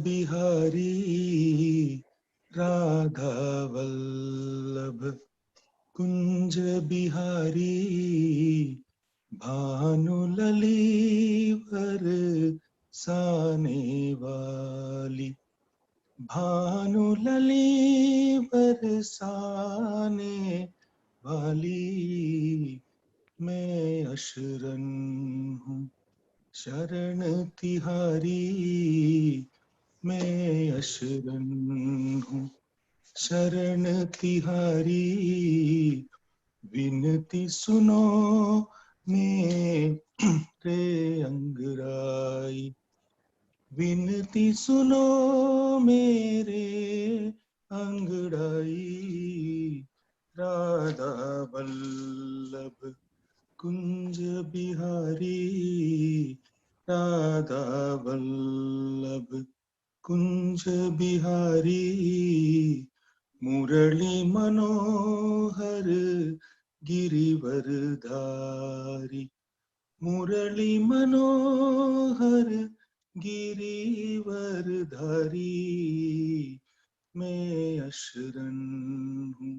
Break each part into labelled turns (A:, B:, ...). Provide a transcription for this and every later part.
A: बिहारी राधा वल्लभ कुंज बिहारी भानुलली बरसाने वाली भानुलली बरसाने वाली मैं अशरण हूँ शरण तिहारी मैं अशरण हूँ शरण तिहारी विनती सुनो मेरे अंगराई विनती सुनो मेरे अंगड़ाई राधा वल्लभ कुंज बिहारी राधा वल्लभ कुंज बिहारी मुरली मनोहर गिरिवरधारी मुरली मनोहर गिरिवरधारी मैं अशरण हूँ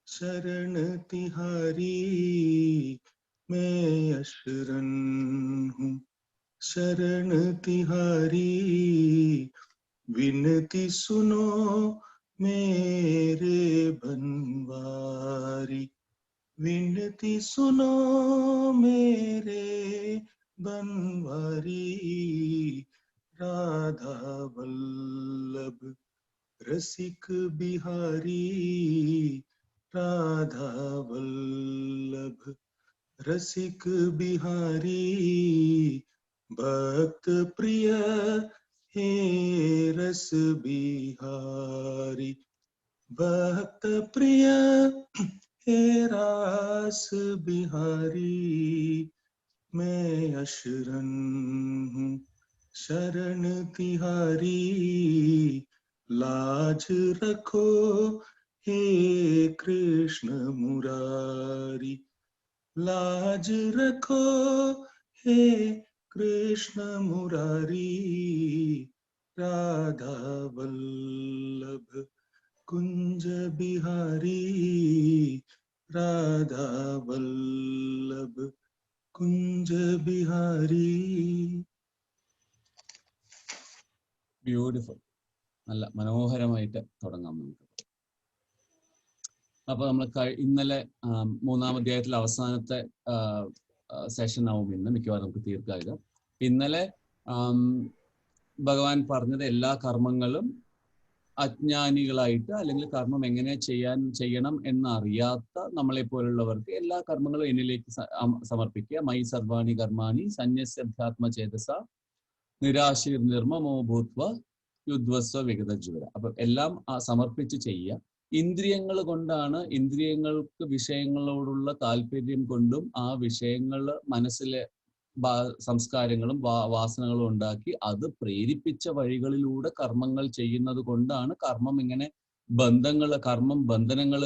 A: शरण तिहारी मैं अशरण हूँ शरण तिहारी विनती सुनो मेरे बनवारी विनती सुनो मेरे बनवारी राधा वल्लभ रसिक बिहारी राधा वल्लभ रसिक बिहारी भक्त प्रिय हे रस बिहारी भक्त प्रिय हे रास बिहारी मैं अशरण हूँ शरण तिहारी लाज रखो हे कृष्ण मुरारी लाज रखो हे कृष्ण मुरारी राधा वल्लभ कुंज बिहारी राधा वल्लभ कुंज बिहारी
B: ബ്യൂട്ടിഫുൾ. നല്ല മനോഹരമായിട്ട് തുടങ്ങാം നമുക്ക്. അപ്പൊ നമ്മൾ ഇന്നലെ 3-ാം അധ്യായത്തിലെ അവസാനത്തെ സെഷൻ ആവും ഇന്ന് മിക്കവാറും നമുക്ക് തീർക്കുക. ഇന്നലെ ഭഗവാൻ പറഞ്ഞത് എല്ലാ കർമ്മങ്ങളും അജ്ഞാനികളായിട്ട് അല്ലെങ്കിൽ കർമ്മം എങ്ങനെ ചെയ്യണം എന്നറിയാത്ത നമ്മളെ പോലുള്ളവർക്ക് എല്ലാ കർമ്മങ്ങളും എന്നിലേക്ക് സമർപ്പിക്കുക. മൈ സർവാണി കർമാണി സന്യസ്യധ്യാത്മചേതസ നിരാശീർ നിർമ്മമോ ഭൂത്വ യുദ്ധ്വസ്വ വിഗതജ്വര. അപ്പൊ എല്ലാം സമർപ്പിച്ച് ചെയ്യുക. ഇന്ദ്രിയങ്ങൾ കൊണ്ടാണ്, ഇന്ദ്രിയങ്ങൾക്ക് വിഷയങ്ങളോടുള്ള താല്പര്യം കൊണ്ടും ആ വിഷയങ്ങൾ മനസ്സിലെ സംസ്കാരങ്ങളും വാസനകളും ഉണ്ടാക്കി അത് പ്രേരിപ്പിച്ച വഴികളിലൂടെ കർമ്മങ്ങൾ ചെയ്യുന്നത് കൊണ്ടാണ് കർമ്മം ഇങ്ങനെ ബന്ധനങ്ങൾ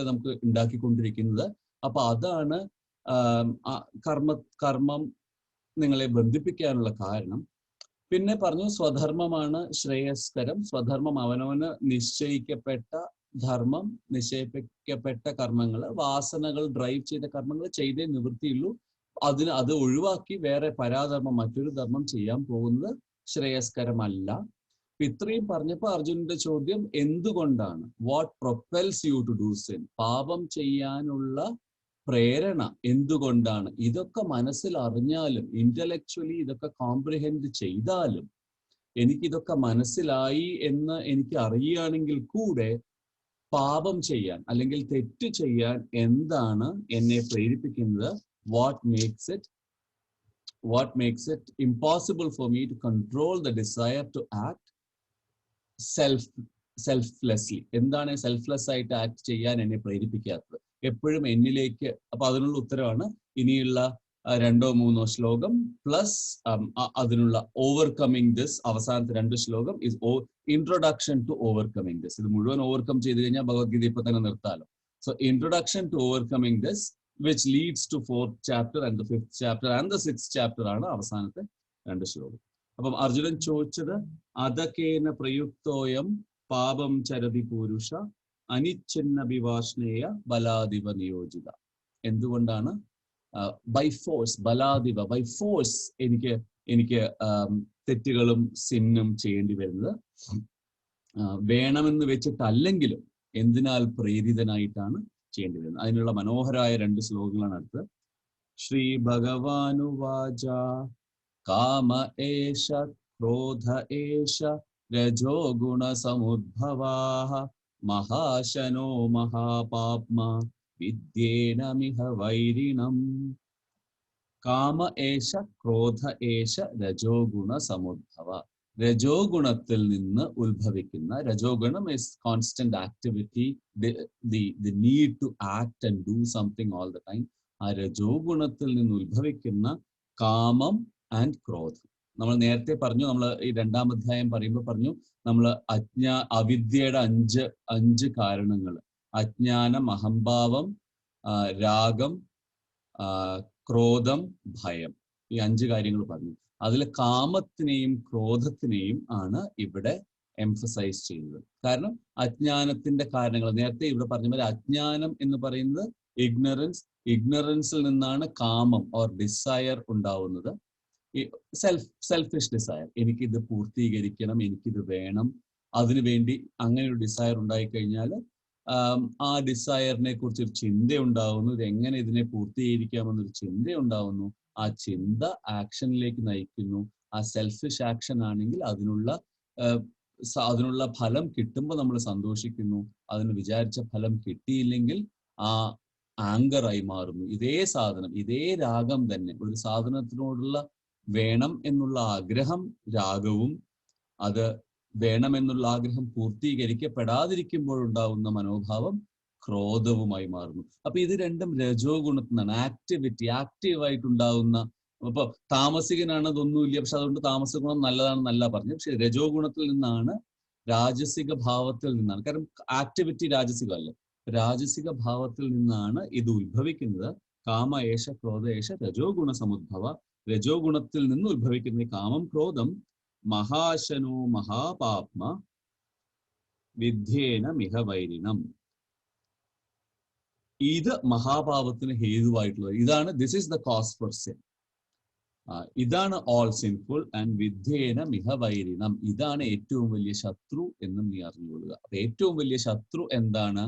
B: നമുക്ക് ഉണ്ടാക്കിക്കൊണ്ടിരിക്കുന്നത്. അപ്പൊ അതാണ് കർമ്മം നിങ്ങളെ ബന്ധിപ്പിക്കാനുള്ള കാരണം. പിന്നെ പറഞ്ഞു സ്വധർമ്മമാണ് ശ്രേയസ്കരം. സ്വധർമ്മം അവനവന് നിശ്ചയിക്കപ്പെട്ട ധർമ്മം, നിശ്ചയിക്കപ്പെട്ട കർമ്മങ്ങൾ, വാസനകൾ ഡ്രൈവ് ചെയ്ത കർമ്മങ്ങൾ ചെയ്തേ നിവൃത്തിയുള്ളൂ. അത് ഒഴിവാക്കി വേറെ പരാധർമ്മം, മറ്റൊരു ധർമ്മം ചെയ്യാൻ പോകുന്നത് ശ്രേയസ്കരമല്ല. ഇത്രയും പറഞ്ഞപ്പോൾ അർജുനന്റെ ചോദ്യം എന്തുകൊണ്ടാണ്, what propels you to do sin, പാപം ചെയ്യാനുള്ള പ്രേരണ എന്തുകൊണ്ടാണ്? ഇതൊക്കെ മനസ്സിൽ അറിഞ്ഞാലും ഇന്റലക്ച്വലി ഇതൊക്കെ കോംപ്രിഹെൻഡ് ചെയ്താലും എനിക്കിതൊക്കെ മനസ്സിലായി എന്ന് എനിക്ക് അറിയുകയാണെങ്കിൽ കൂടെ പാപം ചെയ്യാൻ അല്ലെങ്കിൽ തെറ്റ് ചെയ്യാൻ എന്താണ് എന്നെ പ്രേരിപ്പിക്കുന്നത്? What makes it impossible for me to control the desire to act selflessly? എന്താണ് സെൽഫ്ലെസ് ആയിട്ട് ആക്ട് ചെയ്യാൻ എന്നെ പ്രേരിപ്പിക്കാത്തത്? എപ്പോഴും എന്നിലേക്ക്. അപ്പൊ അതിനുള്ള ഉത്തരവാണ് ഇനിയുള്ള 2-3 ശ്ലോകം പ്ലസ് അതിനുള്ള ഓവർകമ്മിങ് ദിസ്. അവസാനത്തെ 2 ശ്ലോകം is introduction to overcoming this. ഇത് മുഴുവൻ ഓവർകം ചെയ്ത് കഴിഞ്ഞാൽ ഭഗവത്ഗീത ഇപ്പൊ തന്നെ നിർത്താലോ. So introduction to overcoming this which leads to 4th chapter and the 5th chapter and the 6th chapter ആണ് അവസാനത്തെ 2 ശ്ലോകം. അപ്പം അർജുനൻ ചോദിച്ചത് അദകേന പ്രയുക്തോയം പാപം ചരതി പൂരുഷ അനിച്ഛിന്ന വിവാഷ്ണേയ ബലാദിവ നിയോജിത. എന്തുകൊണ്ടാണ് ബൈ ഫോഴ്സ്, ബലാദിവ ബൈ ഫോഴ്സ് എനിക്ക് തെറ്റുകളും സിന്നും ചെയ്യേണ്ടി വരുന്നത്? വേണമെന്ന് വെച്ചിട്ടല്ലെങ്കിലും എന്തിനാൽ പ്രേരിതനായിട്ടാണ് ചെയ്യേണ്ടി വരുന്നത്? അതിനുള്ള മനോഹരമായ 2 ശ്ലോകങ്ങളാണ് അടുത്ത്. ശ്രീ ഭഗവാനുവാച കാമ ഏഷ ക്രോധ ഏഷ രജോ ഗുണ സമുദ്ഭവാഃ മഹാശനോ മഹാപാപ്മ വിദ്യേനമിഹ വൈരിണം. കാമ ഏഷ ക്രോധ ഏഷ രജോ ഗുണ സമുദ്ഭവ. രജോ ഗുണത്തിൽ നിന്ന് ഉത്ഭവിക്കുന്ന, രജോ ഗുണം is constant activity, the need to act and do something all the time. ആ രജോ ഗുണത്തിൽ നിന്ന് ഉത്ഭവിക്കുന്ന കാമം ആൻഡ് ക്രോധം. നമ്മൾ നേരത്തെ പറഞ്ഞു, നമ്മൾ ഈ 2-ാം അധ്യായം പറയുമ്പോൾ പറഞ്ഞു, നമ്മൾ അവിദ്യയുടെ 5 കാരണങ്ങൾ: അജ്ഞാനം, അഹംഭാവം, രാഗം, ക്രോധം, ഭയം. ഈ 5 കാര്യങ്ങൾ പറഞ്ഞു. അതിൽ കാമത്തിനെയും ക്രോധത്തിനെയും ആണ് ഇവിടെ എംഫസൈസ് ചെയ്യുന്നത്. കാരണം അജ്ഞാനത്തിന്റെ കാരണങ്ങൾ നേരത്തെ ഇവിടെ പറഞ്ഞ പോലെ, അജ്ഞാനം എന്ന് പറയുന്നത് ഇഗ്നറൻസിൽ നിന്നാണ് കാമം ഓർ ഡിസയർ ഉണ്ടാവുന്നത്. ഈ സെൽഫിഷ് ഡിസയർ, എനിക്കിത് പൂർത്തീകരിക്കണം, എനിക്കിത് വേണം, അതിനുവേണ്ടി അങ്ങനെ ഒരു ഡിസയർ ഉണ്ടായിക്കഴിഞ്ഞാൽ ആ ഡിസയറിനെ കുറിച്ചൊരു ചിന്ത ഉണ്ടാവുന്നു, ഇതെങ്ങനെ ഇതിനെ പൂർത്തീകരിക്കാമെന്നൊരു ചിന്ത ഉണ്ടാവുന്നു. ആ ചിന്ത ആക്ഷനിലേക്ക് നയിക്കുന്നു. ആ സെൽഫിഷ് ആക്ഷൻ ആണെങ്കിൽ അതിനുള്ള ഫലം കിട്ടുമ്പോൾ നമ്മൾ സന്തോഷിക്കുന്നു. അതിന് വിചാരിച്ച ഫലം കിട്ടിയില്ലെങ്കിൽ ആ ആങ്കറായി മാറുന്നു. ഇതേ സാധനം, ഇതേ രാഗം തന്നെ, ഒരു സാധനത്തിനോടുള്ള വേണം എന്നുള്ള ആഗ്രഹം രാഗവും, അത് വേണമെന്നുള്ള ആഗ്രഹം പൂർത്തീകരിക്കപ്പെടാതിരിക്കുമ്പോഴുണ്ടാവുന്ന മനോഭാവം ക്രോധവുമായി മാറുന്നു. അപ്പൊ ഇത് രണ്ടും രജോ ഗുണത്തിൽ നിന്നാണ്. ആക്റ്റീവായിട്ടുണ്ടാവുന്ന, ഇപ്പൊ താമസികനാണ് അതൊന്നുമില്ല, പക്ഷെ അതുകൊണ്ട് താമസ ഗുണം നല്ലതാണെന്നല്ല പറഞ്ഞു. പക്ഷെ രജോ ഗുണത്തിൽ നിന്നാണ്, രാജസിക ഭാവത്തിൽ നിന്നാണ്. കാരണം ആക്ടിവിറ്റി രാജസികമല്ലേ, രാജസിക ഭാവത്തിൽ നിന്നാണ് ഇത് ഉത്ഭവിക്കുന്നത്. കാമ ഏഷ ക്രോധ ഏഷ രജോ ഗുണ സമുദ്ഭവ. രജോ ഗുണത്തിൽ നിന്ന് ഉത്ഭവിക്കുന്ന കാമം ക്രോധം മഹാശനോ മഹാപാപ്മ വിദ്യേന മിഹ വൈരിണം. ഇത് മഹാപാപത്തിന് ഹേതുവായിട്ടുള്ളത്. ഇതാണ്, this is the cause for sin. ഇതാണ് ഓൾ സിൻഫുൾ. ആൻഡ് വിദ്യേന മിഹ വൈരിണം, ഇതാണ് ഏറ്റവും വലിയ ശത്രു എന്നും നീ അറിഞ്ഞുകൊള്ളുക. അപ്പൊ ഏറ്റവും വലിയ ശത്രു എന്താണ്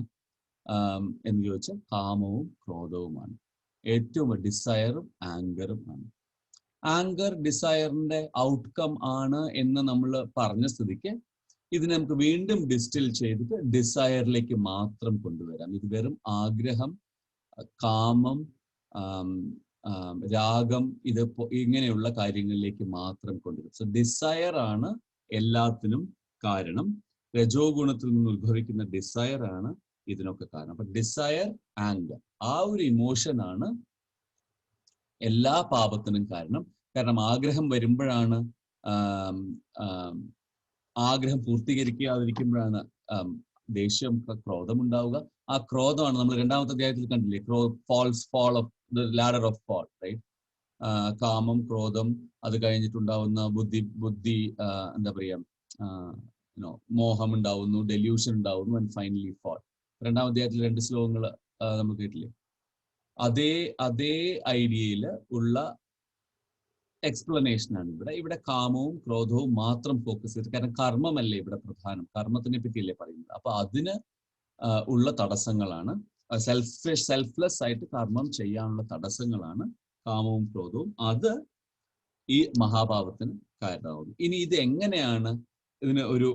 B: എന്ന് ചോദിച്ചാൽ കാമവും ക്രോധവുമാണ്. ഏറ്റവും ഡിസയറും ആങ്കറും ആണ്. ആങ്കർ ഡിസയറിന്റെ ഔട്ട്കം ആണ് എന്ന് നമ്മൾ പറഞ്ഞ സ്ഥിതിക്ക് ഇതിനെ നമുക്ക് വീണ്ടും ഡിസ്റ്റിൽ ചെയ്തിട്ട് ഡിസയറിലേക്ക് മാത്രം കൊണ്ടുവരാം. ഇത് വെറും ആഗ്രഹം, കാമം, രാഗം, ഇത് ഇങ്ങനെയുള്ള കാര്യങ്ങളിലേക്ക് മാത്രം കൊണ്ടുവരും. സോ ഡിസയർ ആണ് എല്ലാത്തിനും കാരണം. രജോ ഗുണത്തിൽ നിന്ന് ഉത്ഭവിക്കുന്ന ഡിസയർ ആണ് ഇതിനൊക്കെ കാരണം. അപ്പൊ ഡിസയർ, ആങ്കർ, ആ ഒരു ഇമോഷനാണ് എല്ലാ പാപത്തിനും കാരണം. കാരണം ആഗ്രഹം വരുമ്പോഴാണ്, ആഗ്രഹം പൂർത്തീകരിക്കാതിരിക്കുമ്പോഴാണ് ദേഷ്യം, ക്രോധം ഉണ്ടാവുക. ആ ക്രോധമാണ് നമ്മൾ 2-ാമത്തെ അധ്യായത്തിൽ കണ്ടില്ലേ, fall of the ladder of fall, right? കാമം, ക്രോധം, അത് കഴിഞ്ഞിട്ടുണ്ടാവുന്ന ബുദ്ധി എന്താ പറയാ, മോഹം ഉണ്ടാവുന്നു, ഡെല്യൂഷൻ ഉണ്ടാവുന്നു, ആൻഡ് ഫൈനലി fall. 2-ാം അധ്യായത്തിൽ 2 ശ്ലോകങ്ങൾ നമ്മൾ കേട്ടില്ലേ. അതേ ഐഡിയയിൽ ഉള്ള എക്സ്പ്ലനേഷൻ ആണ് ഇവിടെ കാമവും ക്രോധവും മാത്രം ഫോക്കസ് ചെയ്ത്. കാരണം കർമ്മമല്ലേ ഇവിടെ പ്രധാനം, കർമ്മത്തിനെ പറ്റിയല്ലേ പറയുന്നത്. അപ്പൊ അതിന് ഉള്ള തടസ്സങ്ങളാണ്, സെൽഫ്ലെസ് ആയിട്ട് കർമ്മം ചെയ്യാനുള്ള തടസ്സങ്ങളാണ് കാമവും ക്രോധവും. അത് ഈ മഹാപാപത്തിന് കാരണമാകുന്നു. ഇനി ഇത് എങ്ങനെയാണ്, ഇതിന് ഒരു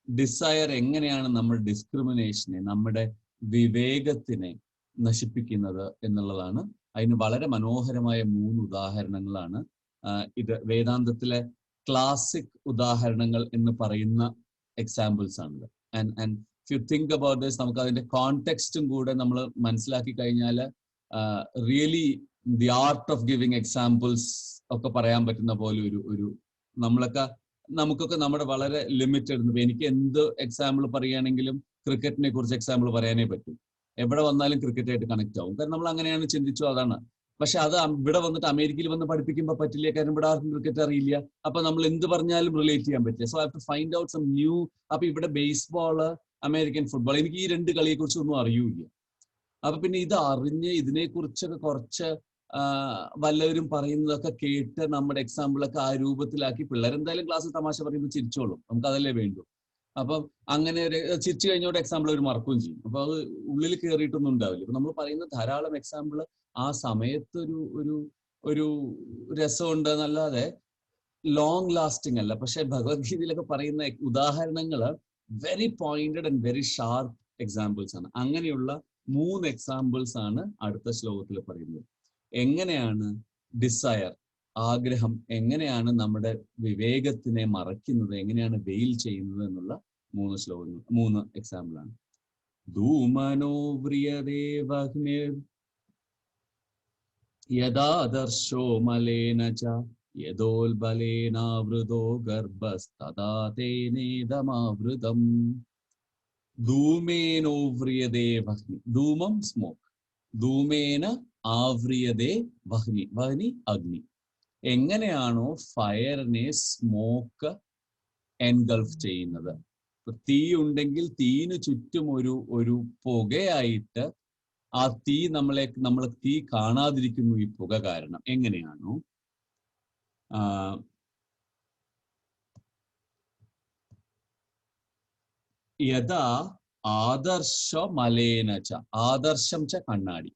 B: ഡിസയർ എങ്ങനെയാണ് നമ്മൾ ഡിസ്ക്രിമിനേഷനെ, നമ്മുടെ വിവേകത്തിനെ നശിപ്പിക്കുന്നത് എന്നുള്ളതാണ്. അതിന് വളരെ മനോഹരമായ 3 ഉദാഹരണങ്ങളാണ്. ഇത് വേദാന്തത്തിലെ ക്ലാസിക് ഉദാഹരണങ്ങൾ എന്ന് പറയുന്ന എക്സാമ്പിൾസ് ആണിത്. And if you think about this, നമുക്ക് അതിന്റെ കോണ്ടെക്സ്റ്റും കൂടെ നമ്മൾ മനസ്സിലാക്കി കഴിഞ്ഞാൽ really the art of giving examples ഒക്കെ പറയാൻ പറ്റുന്ന പോലെ ഒരു നമുക്കൊക്കെ നമ്മുടെ വളരെ ലിമിറ്റഡ്. എനിക്ക് എന്ത് എക്സാമ്പിൾ പറയുകയാണെങ്കിലും ക്രിക്കറ്റിനെ കുറിച്ച് എക്സാമ്പിൾ പറയാനേ പറ്റും. എവിടെ വന്നാലും ക്രിക്കറ്റായിട്ട് കണക്ട് ആവും. കാരണം നമ്മൾ അങ്ങനെയാണ് ചിന്തിച്ചു. അതാണ് പക്ഷെ അത് ഇവിടെ വന്നിട്ട് അമേരിക്കയിൽ വന്ന് പഠിപ്പിക്കുമ്പോൾ പറ്റില്ല, കാരണം ഇവിടെ ആർക്കും ക്രിക്കറ്റ് അറിയില്ല. അപ്പൊ നമ്മൾ എന്ത് പറഞ്ഞാലും റിലേറ്റ് ചെയ്യാൻ പറ്റില്ല. So I have to find out some new. അപ്പൊ ഇവിടെ ബേസ്ബോള്, അമേരിക്കൻ ഫുട്ബോൾ, എനിക്ക് ഈ രണ്ട് കളിയെ കുറിച്ച് ഒന്നും അറിയൂല. അപ്പൊ പിന്നെ ഇത് അറിഞ്ഞ് ഇതിനെക്കുറിച്ചൊക്കെ കുറച്ച് വല്ലവരും പറയുന്നതൊക്കെ കേട്ട് നമ്മുടെ എക്സാമ്പിളൊക്കെ ആ രൂപത്തിലാക്കി, പിള്ളേരെന്തായാലും ക്ലാസ്സിൽ തമാശ പറയുമ്പോൾ ചിരിച്ചോളും, നമുക്ക് അതല്ലേ വേണ്ടു. അപ്പം അങ്ങനെ ഒരു ചിരിച്ചു കഴിഞ്ഞോട്ട് എക്സാമ്പിൾ അവർ മറക്കുകയും ചെയ്യും. അപ്പൊ അത് ഉള്ളിൽ കയറിയിട്ടൊന്നും ഉണ്ടാവില്ല. ഇപ്പൊ നമ്മൾ പറയുന്ന ധാരാളം എക്സാമ്പിൾ ആ സമയത്ത് ഒരു രസമുണ്ട് എന്നല്ലാതെ ലോങ് ലാസ്റ്റിംഗ് അല്ല. പക്ഷെ ഭഗവത്ഗീതയിലൊക്കെ പറയുന്ന ഉദാഹരണങ്ങള് very pointed and very sharp examples ആണ്. അങ്ങനെയുള്ള 3 എക്സാമ്പിൾസ് ആണ് അടുത്ത ശ്ലോകത്തിൽ പറയുന്നത്. എങ്ങനെയാണ് ഡിസയർ, ആഗ്രഹം എങ്ങനെയാണ് നമ്മുടെ വിവേകത്തിനെ മറയ്ക്കുന്നത്, എങ്ങനെയാണ് വെയിൽ ചെയ്യുന്നത് എന്നുള്ള 3 എക്സാമ്പിൾ ആണ്. ധൂമനോ വ്രിയതേ വഹ്നിർ യദാദർശോ മലേന ച യദോൽബലേനാവൃതോ ഗർഭസ്തദാ തേനേദമാവൃതം. ധൂമേനോ വ്രിയതേ വഹ്നി, ധൂമം സ്മോക്ക്, ധൂമേന ആവ്രിയതേ വഹ്നി, വഹ്നി അഗ്നി. എങ്ങനെയാണോ ഫയറിനെ സ്മോക്ക് എൻഗൾഫ് ചെയ്യുന്നത്, തീ ഉണ്ടെങ്കിൽ തീന് ചുറ്റും ഒരു പുകയായിട്ട് ആ തീ നമ്മൾ തീ കാണാതിരിക്കുന്നു ഈ പുക കാരണം. എങ്ങനെയാണോ യഥാ ആദർശ മലേനച്ച, ആദർശം ച കണ്ണാടി,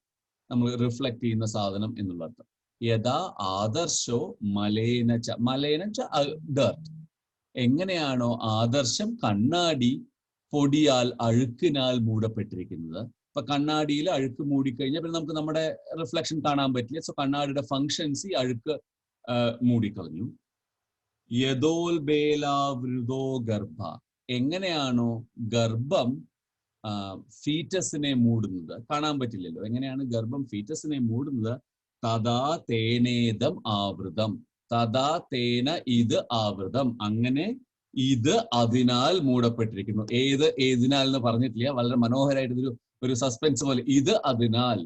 B: നമ്മൾ റിഫ്ലക്ട് ചെയ്യുന്ന സാധനം എന്നുള്ള അർത്ഥം. യഥാ ആദർശോ മലേനച്ച, മലേനച്ച ഡർട്ട്. എങ്ങനെയാണോ ആദർശം, കണ്ണാടി പൊടിയാൽ അഴുക്കിനാൽ മൂടപ്പെട്ടിരിക്കുന്നത്. ഇപ്പൊ കണ്ണാടിയിൽ അഴുക്ക് മൂടിക്കഴിഞ്ഞാൽ പിന്നെ നമുക്ക് നമ്മുടെ റിഫ്ലക്ഷൻ കാണാൻ പറ്റില്ല. സോ കണ്ണാടിയുടെ ഫങ്ഷൻസ് ഈ അഴുക്ക് മൂടിക്കളഞ്ഞു. യദോൽബേലാവൃതോ ഗർഭ, എങ്ങനെയാണോ ഗർഭം ഫീറ്റസിനെ മൂടുന്നത്, കാണാൻ പറ്റില്ലല്ലോ, എങ്ങനെയാണ് ഗർഭം ഫീറ്റസിനെ മൂടുന്നത്, തഥാ തേനേദം ആവൃതം, തഥാ തേന ഇത് ആവൃതം, അങ്ങനെ ഇത് അതിനാൽ മൂടപ്പെട്ടിരിക്കുന്നു. ഏതിനാൽ എന്ന് പറഞ്ഞിട്ടില്ല, വളരെ മനോഹരമായിട്ട് ഒരു സസ്പെൻസ് പോലെ. ഇത് അതിനാൽ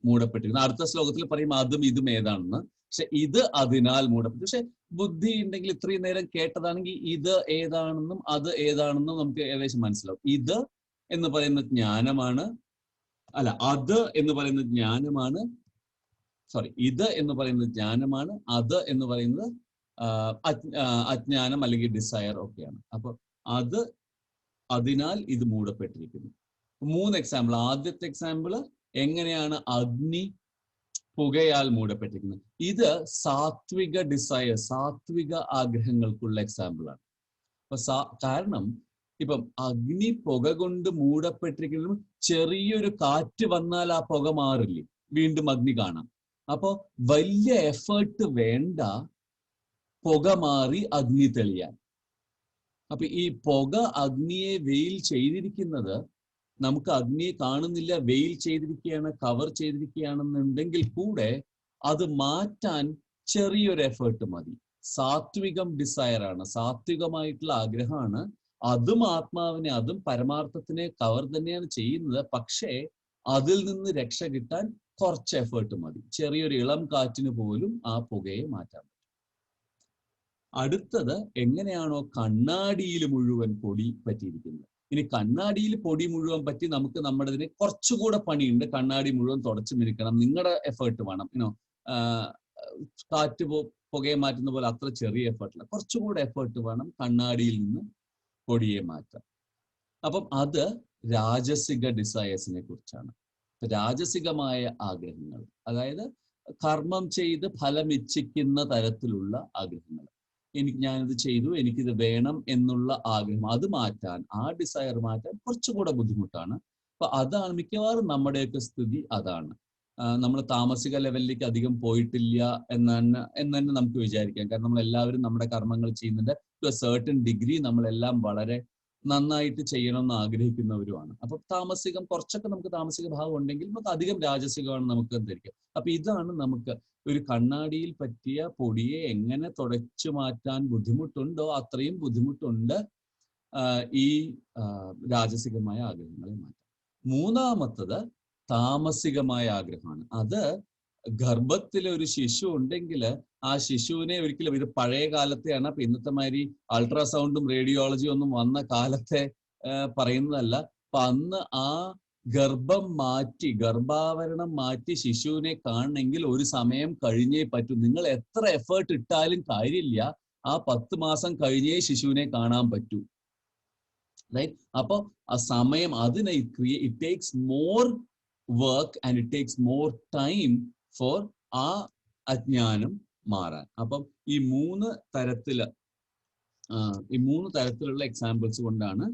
B: മൂടപ്പെട്ടിരിക്കുന്നു. അടുത്ത ശ്ലോകത്തിൽ പറയും അതും ഇതും ഏതാണെന്ന്. പക്ഷെ ഇത് അതിനാൽ മൂടപ്പെട്ടു. പക്ഷെ ബുദ്ധി ഉണ്ടെങ്കിൽ ഇത്രയും നേരം കേട്ടതാണെങ്കിൽ ഇത് ഏതാണെന്നും അത് ഏതാണെന്നും നമുക്ക് ഏകദേശം മനസ്സിലാവും. ഇത് എന്ന് പറയുന്ന ജ്ഞാനമാണ്, അല്ല അത് എന്ന് പറയുന്ന ജ്ഞാനമാണ്, ഇത് എന്ന് പറയുന്നത് ജ്ഞാനമാണ്, അത് എന്ന് പറയുന്നത് അജ്ഞാനം അല്ലെങ്കിൽ ഡിസയർ ഒക്കെയാണ്. അപ്പൊ അത് അതിനാൽ ഇത് മൂടപ്പെട്ടിരിക്കുന്നു. 3 എക്സാമ്പിൾ. ആദ്യത്തെ എക്സാമ്പിള് എങ്ങനെയാണ് അഗ്നി പുകയാൽ മൂടപ്പെട്ടിരിക്കുന്നത്. ഇത് സാത്വിക ഡിസയർ, സാത്വിക ആഗ്രഹങ്ങൾക്കുള്ള എക്സാമ്പിളാണ്. അപ്പൊ കാരണം ഇപ്പം അഗ്നി പുക കൊണ്ട് മൂടപ്പെട്ടിരിക്കുന്നത്, ചെറിയൊരു കാറ്റ് വന്നാൽ ആ പുക മാറില്ലേ, വീണ്ടും അഗ്നി കാണാം. അപ്പോ വലിയ എഫേർട്ട് വേണ്ട പുക മാറി അഗ്നി തെളിയാൻ. അപ്പൊ ഈ പുക അഗ്നിയെ വെയിൽ ചെയ്തിരിക്കുന്നത്, നമുക്ക് അഗ്നിയെ കാണുന്നില്ല, വെയിൽ ചെയ്തിരിക്കുകയാണ്, കവർ ചെയ്തിരിക്കുകയാണെന്നുണ്ടെങ്കിൽ കൂടെ അത് മാറ്റാൻ ചെറിയൊരു എഫേർട്ട് മതി. സാത്വികം ഡിസയറാണ്, സാത്വികമായിട്ടുള്ള ആഗ്രഹമാണ്. അതും ആത്മാവിനെ, അതും പരമാർത്ഥത്തിനെ കവർ തന്നെയാണ് ചെയ്യുന്നത്. പക്ഷേ അതിൽ നിന്ന് രക്ഷ കിട്ടാൻ കുറച്ച് എഫേർട്ട് മതി. ചെറിയൊരു ഇളം കാറ്റിന് പോലും ആ പുകയെ മാറ്റാൻ പറ്റും. അടുത്തത് എങ്ങനെയാണോ കണ്ണാടിയിൽ മുഴുവൻ പൊടി പറ്റിയിരിക്കുന്നത്. ഇനി കണ്ണാടിയിൽ പൊടി മുഴുവൻ പറ്റി നമുക്ക് നമ്മുടേതിന് കുറച്ചുകൂടെ പണിയുണ്ട്. കണ്ണാടി മുഴുവൻ തുടച്ചു മിനുക്കണം, നിങ്ങളുടെ എഫേർട്ട് വേണം. കാറ്റ് പുകയെ മാറ്റുന്ന പോലെ അത്ര ചെറിയ എഫേർട്ടില്ല, കുറച്ചുകൂടെ എഫേർട്ട് വേണം കണ്ണാടിയിൽ നിന്ന് പൊടിയെ മാറ്റാൻ. അപ്പം അത് രാജസിക ഡിസയേഴ്സിനെ കുറിച്ചാണ്. രാജസികമായ ആഗ്രഹങ്ങൾ, അതായത് കർമ്മം ചെയ്ത് ഫലം ഇച്ഛിക്കുന്ന തരത്തിലുള്ള ആഗ്രഹങ്ങൾ. ഞാനിത് ചെയ്തു, എനിക്കിത് വേണം എന്നുള്ള ആഗ്രഹം, അത് മാറ്റാൻ, ആ ഡിസയർ മാറ്റാൻ കുറച്ചുകൂടെ ബുദ്ധിമുട്ടാണ്. അപ്പൊ അതാണ് മിക്കവാറും നമ്മുടെയൊക്കെ സ്ഥിതി. അതാണ് നമ്മൾ താമസിക ലെവലിലേക്ക് അധികം പോയിട്ടില്ല എന്ന് തന്നെ നമുക്ക് വിചാരിക്കാം. കാരണം നമ്മളെല്ലാവരും നമ്മുടെ കർമ്മങ്ങൾ ചെയ്യുന്നുണ്ട്. ടു എ സർട്ടൻ ഡിഗ്രി നമ്മളെല്ലാം വളരെ നന്നായിട്ട് ചെയ്യണമെന്ന് ആഗ്രഹിക്കുന്നവരുമാണ്. അപ്പൊ കുറച്ചൊക്കെ നമുക്ക് താമസിക ഭാവം ഉണ്ടെങ്കിൽ നമുക്ക് അധികം രാജസികമാണ് നമുക്ക് ധരിക്കുക. അപ്പൊ ഇതാണ് നമുക്ക് ഒരു കണ്ണാടിയിൽ പറ്റിയ പൊടിയെ എങ്ങനെ തുടച്ചു മാറ്റാൻ ബുദ്ധിമുട്ടുണ്ടോ അത്രയും ബുദ്ധിമുട്ടുണ്ട് ഈ രാജസികമായ ആഗ്രഹങ്ങളെ മാറ്റാൻ. മൂന്നാമത്തത് താമസികമായ ആഗ്രഹമാണ്. അത് ഗർഭത്തിൽ ഒരു ശിശു ഉണ്ടെങ്കിൽ ആ ശിശുവിനെ ഒരിക്കലും, ഇത് പഴയ കാലത്തെയാണ്, അപ്പൊ ഇന്നത്തെ മാതിരി അൾട്രാസൗണ്ടും റേഡിയോളജിയും ഒന്നും വന്ന കാലത്തെ പറയുന്നതല്ല. അപ്പൊ അന്ന് ആ ഗർഭം മാറ്റി, ഗർഭാവരണം മാറ്റി ശിശുവിനെ കാണണമെങ്കിൽ ഒരു സമയം കഴിഞ്ഞേ പറ്റൂ. നിങ്ങൾ എത്ര എഫേർട്ട് ഇട്ടാലും കാര്യമില്ല, ആ 10 മാസം കഴിഞ്ഞേ ശിശുവിനെ കാണാൻ പറ്റൂ. റൈറ്റ്? അപ്പൊ ആ സമയം, അതിന് it takes more work and it takes more time for ആ അജ്ഞാനം മാറാൻ. അപ്പം ഈ മൂന്ന് തരത്തിലുള്ള എക്സാമ്പിൾസ് കൊണ്ടാണ്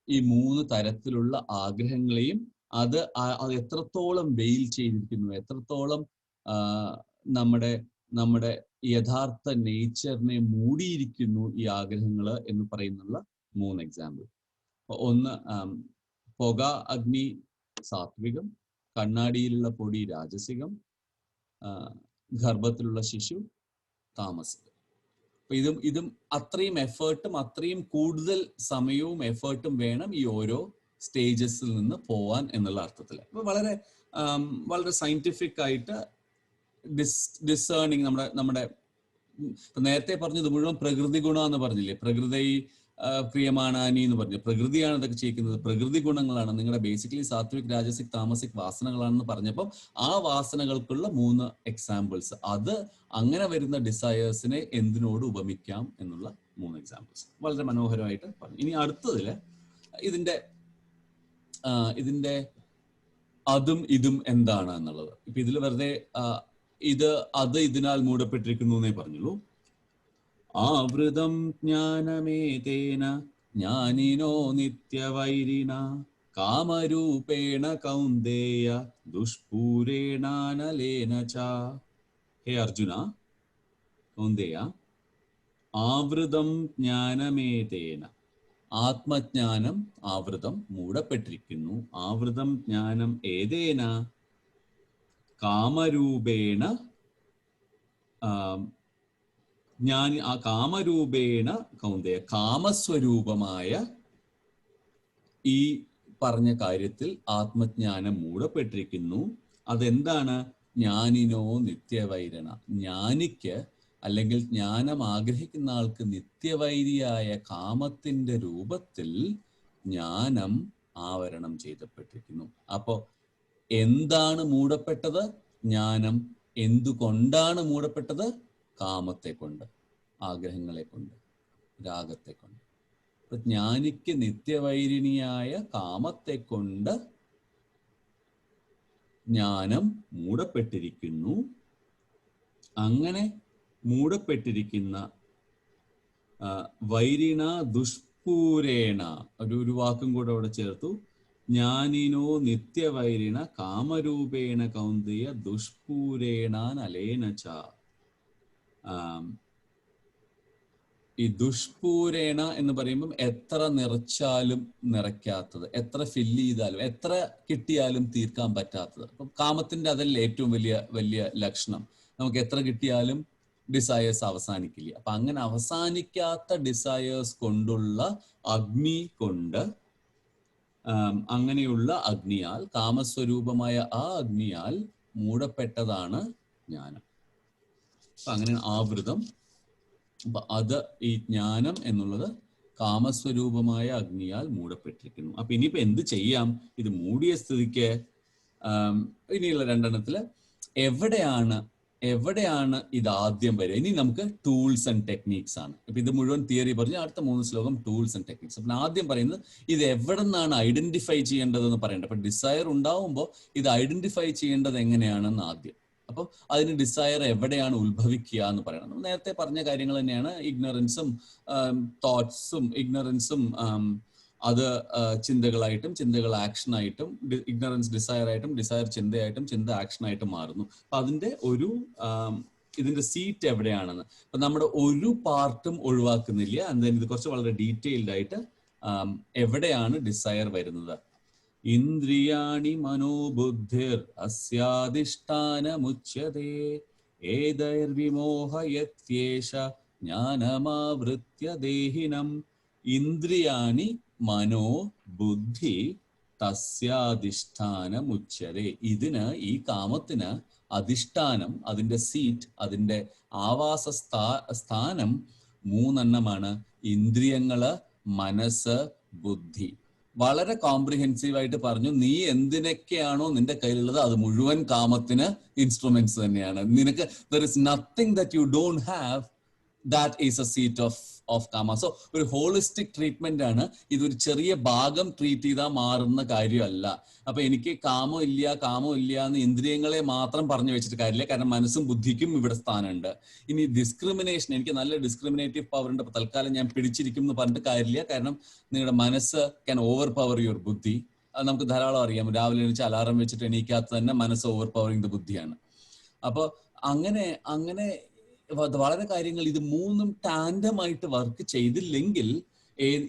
B: ഈ 3 തരത്തിലുള്ള ആഗ്രഹങ്ങളെയും അത് എത്രത്തോളം വെയിൽ ചെയ്തിരിക്കുന്നു, എത്രത്തോളം നമ്മുടെ യഥാർത്ഥ നേച്ചറിനെ മൂടിയിരിക്കുന്നു ഈ ആഗ്രഹങ്ങൾ എന്ന് പറയുന്നുള്ള 3 എക്സാമ്പിൾ. ഒന്ന്, പുക അഗ്നി സാത്വികം, കണ്ണാടിയിലുള്ള പൊടി രാജസികം, ഗർഭത്തിലുള്ള ശിശു താമസികം. അപ്പൊ ഇതും അത്രയും എഫേർട്ടും അത്രയും കൂടുതൽ സമയവും എഫേർട്ടും വേണം ഈ ഓരോ സ്റ്റേജസിൽ നിന്ന് പോവാൻ എന്നുള്ള അർത്ഥത്തിൽ. അപ്പൊ വളരെ സയന്റിഫിക് ആയിട്ട് ഡിസേണിങ് നമ്മുടെ നേരത്തെ പറഞ്ഞത് മുഴുവൻ പ്രകൃതി ഗുണം എന്ന് പറഞ്ഞില്ലേ, പ്രകൃതി ക്രിയമാണാനി എന്ന് പറഞ്ഞു. പ്രകൃതിയാണ് ഇതൊക്കെ ചെയ്യിക്കുന്നത്, പ്രകൃതി ഗുണങ്ങളാണ് നിങ്ങളുടെ ബേസിക്കലി സാത്വിക് രാജസിക് താമസിക് വാസനകളാണെന്ന് പറഞ്ഞപ്പോൾ ആ വാസനകൾക്കുള്ള 3 എക്സാമ്പിൾസ്, അത് അങ്ങനെ വരുന്ന ഡിസയേഴ്സിനെ എന്തിനോട് ഉപമിക്കാം എന്നുള്ള 3 എക്സാമ്പിൾസ് വളരെ മനോഹരമായിട്ട് പറഞ്ഞു. ഇനി അടുത്തതില് ഇതിന്റെ അതും ഇതും എന്താണ് എന്നുള്ളത്. ഇപ്പൊ ഇതിൽ വെറുതെ ഇതിനാൽ മൂടപ്പെട്ടിരിക്കുന്നു എന്നേ പറഞ്ഞുള്ളൂ. ആവൃതം ജ്ഞാനമേതേന ജ്ഞാനിനോ നിത്യവൈരിണ കാമരൂപേണ കൗന്ദേയ ദുഷ്പൂരേണാനലേന ച. ഹേ അർജുന, കൗന്ദേയ, ആവൃതം ജ്ഞാനമേതേന, ആത്മജ്ഞാനം ആവൃതം മൂടപ്പെട്ടിരിക്കുന്നു. ആവൃതം ജ്ഞാനം ഏതേന, കാമരൂപേണ, കാമരൂപേണ കൗന്ദേയ, കാമസ്വരൂപമായ ഈ പറഞ്ഞ കാര്യത്തിൽ ആത്മജ്ഞാനം മൂടപ്പെട്ടിരിക്കുന്നു. അതെന്താണ്? ജ്ഞാനിനോ നിത്യവൈരണ, ജ്ഞാനിക്ക് അല്ലെങ്കിൽ ജ്ഞാനം ആഗ്രഹിക്കുന്ന ആൾക്ക് നിത്യവൈരിയായ കാമത്തിന്റെ രൂപത്തിൽ ജ്ഞാനം ആവരണം ചെയ്യപ്പെട്ടിരിക്കുന്നു. അപ്പോ എന്താണ് മൂടപ്പെട്ടത്? ജ്ഞാനം. എന്തുകൊണ്ടാണ് മൂടപ്പെട്ടത്? കാമത്തെ കൊണ്ട്, ആഗ്രഹങ്ങളെ കൊണ്ട്, രാഗത്തെ കൊണ്ട്. അപ്പൊ ജ്ഞാനിക്ക് നിത്യവൈരിണിയായ കാമത്തെ കൊണ്ട് ജ്ഞാനം മൂടപ്പെട്ടിരിക്കുന്നു. അങ്ങനെ മൂടപ്പെട്ടിരിക്കുന്ന വൈരിണ ദുഷ്പൂരേണ, ഒരു വാക്കും കൂടെ അവിടെ ചേർത്തു, ജ്ഞാനിനോ നിത്യവൈരിണ കാമരൂപേണ കൗന്ദേയ ദുഷ്പൂരേണാനലേന ച. ഈ ദുഷ്പൂരേണ എന്ന് പറയുമ്പം എത്ര നിറച്ചാലും നിറയ്ക്കാത്തത്, എത്ര ഫില്ല് ചെയ്താലും, എത്ര കിട്ടിയാലും തീർക്കാൻ പറ്റാത്തത്. അപ്പം കാമത്തിന്റെ അതല്ലേ ഏറ്റവും വലിയ ലക്ഷണം. നമുക്ക് എത്ര കിട്ടിയാലും ഡിസയേഴ്സ് അവസാനിക്കില്ല. അപ്പൊ അങ്ങനെ അവസാനിക്കാത്ത ഡിസയേഴ്സ് കൊണ്ടുള്ള അഗ്നി കൊണ്ട്, അങ്ങനെയുള്ള അഗ്നിയാൽ, കാമസ്വരൂപമായ ആ അഗ്നിയാൽ മൂടപ്പെട്ടതാണ് ജ്ഞാനം. അപ്പൊ അങ്ങനെ ആവൃതം. അപ്പൊ ഈ ജ്ഞാനം എന്നുള്ളത് കാമസ്വരൂപമായ അഗ്നിയാൽ മൂടപ്പെട്ടിരിക്കുന്നു. അപ്പൊ ഇനിയിപ്പോ എന്ത് ചെയ്യാം? ഇത് മൂടിയ സ്ഥിതിക്ക് ഇനിയുള്ള 2 എവിടെയാണ് ഇത് ആദ്യം വരിക? ഇനി നമുക്ക് ടൂൾസ് ആൻഡ് ടെക്നീക്സ് ആണ്. ഇപ്പൊ ഇത് മുഴുവൻ തിയറി പറഞ്ഞു, അടുത്ത 3 ശ്ലോകം ടൂൾസ് ആൻഡ് ടെക്നിക്സ്. അപ്പൊ ആദ്യം പറയുന്നത് ഇത് എവിടെ നിന്നാണ് ഐഡന്റിഫൈ ചെയ്യേണ്ടതെന്ന് പറയണ്ട. അപ്പൊ ഡിസയർ ഉണ്ടാവുമ്പോൾ ഇത് ഐഡന്റിഫൈ ചെയ്യേണ്ടത് എങ്ങനെയാണെന്ന് ആദ്യം. അപ്പം അതിന് ഡിസയർ എവിടെയാണ് ഉത്ഭവിക്കുക എന്ന് പറയണം. നമ്മൾ നേരത്തെ പറഞ്ഞ കാര്യങ്ങൾ തന്നെയാണ്. ഇഗ്നറൻസും തോട്ട്സും, ഇഗ്നറൻസും അത് ചിന്തകളായിട്ടും, ചിന്തകൾ ആക്ഷനായിട്ടും, ഇഗ്നറൻസ് ഡിസയർ ആയിട്ടും, ഡിസയർ ചിന്തയായിട്ടും, ചിന്ത ആക്ഷനായിട്ടും മാറുന്നു. അപ്പൊ അതിന്റെ ഇതിന്റെ സീറ്റ് എവിടെയാണെന്ന് അപ്പൊ നമ്മുടെ ഒരു പാർട്ടും ഒഴിവാക്കുന്നില്ല. എന്തായാലും ഇത് കുറച്ച് വളരെ ഡീറ്റെയിൽഡ് ആയിട്ട് എവിടെയാണ് ഡിസയർ വരുന്നത്. ഇന്ദ്രിയാണി മനോബുദ്ധിർ അസ്യാധിഷ്ഠാനമുച്യതേ ഏതൈർവിമോഹയത്യേഷ ജ്ഞാനമാവൃത്യ ദേഹിനം. ഇന്ദ്രിയാണി മനോ ബുദ്ധി തസ്യാധിഷ്ഠാനം ഉച്യതേ. ഇതിന്, ഈ കാമത്തിന് അധിഷ്ഠാനം, അതിന്റെ സീറ്റ്, അതിന്റെ ആവാസ സ്ഥാനം 3 ഇന്ദ്രിയങ്ങള്, മനസ്സ്, ബുദ്ധി. വളരെ കോംപ്രിഹെൻസീവ് ആയിട്ട് പറഞ്ഞു. നീ എന്തിനൊക്കെയാണോ നിന്റെ കയ്യിലുള്ളത് അത് മുഴുവൻ കാമത്തിന് ഇൻസ്ട്രുമെന്റ്സ് തന്നെയാണ്. നിനക്ക് there is nothing that you don't have that is a seat of kama. So ഒരു ഹോളിസ്റ്റിക് ട്രീറ്റ്മെന്റ് ആണ്. ഇതൊരു ചെറിയ ഭാഗം ട്രീറ്റ് ചെയ്താൽ മാറുന്ന കാര്യമല്ല. അപ്പൊ എനിക്ക് കാമം ഇല്ല എന്ന് ഇന്ദ്രിയങ്ങളെ മാത്രം പറഞ്ഞു വെച്ചിട്ട് കാര്യമില്ല. കാരണം മനസ്സും ബുദ്ധിക്കും ഇവിടെ സ്ഥാനമുണ്ട്. ഇനി ഡിസ്ക്രിമിനേഷൻ, എനിക്ക് നല്ല ഡിസ്ക്രിമിനേറ്റീവ് പവർ ഉണ്ട്, അപ്പൊ തൽക്കാലം ഞാൻ പിടിച്ചിരിക്കും എന്ന് പറഞ്ഞിട്ട് കാര്യമില്ല. കാരണം നിങ്ങളുടെ മനസ്സ് ക്യാൻ ഓവർ പവർ യുവർ ബുദ്ധി. അത് നമുക്ക് ധാരാളം അറിയാം. രാവിലെ എണീച്ച് അലാറം വെച്ചിട്ട് എണീക്കാത്ത തന്നെ മനസ്സ് ഓവർ പവറിങ് ദ ബുദ്ധിയാണ്. അപ്പൊ അങ്ങനെ വളരെ കാര്യങ്ങൾ, ഇത് 3 ടാൻഡമായിട്ട് വർക്ക് ചെയ്തില്ലെങ്കിൽ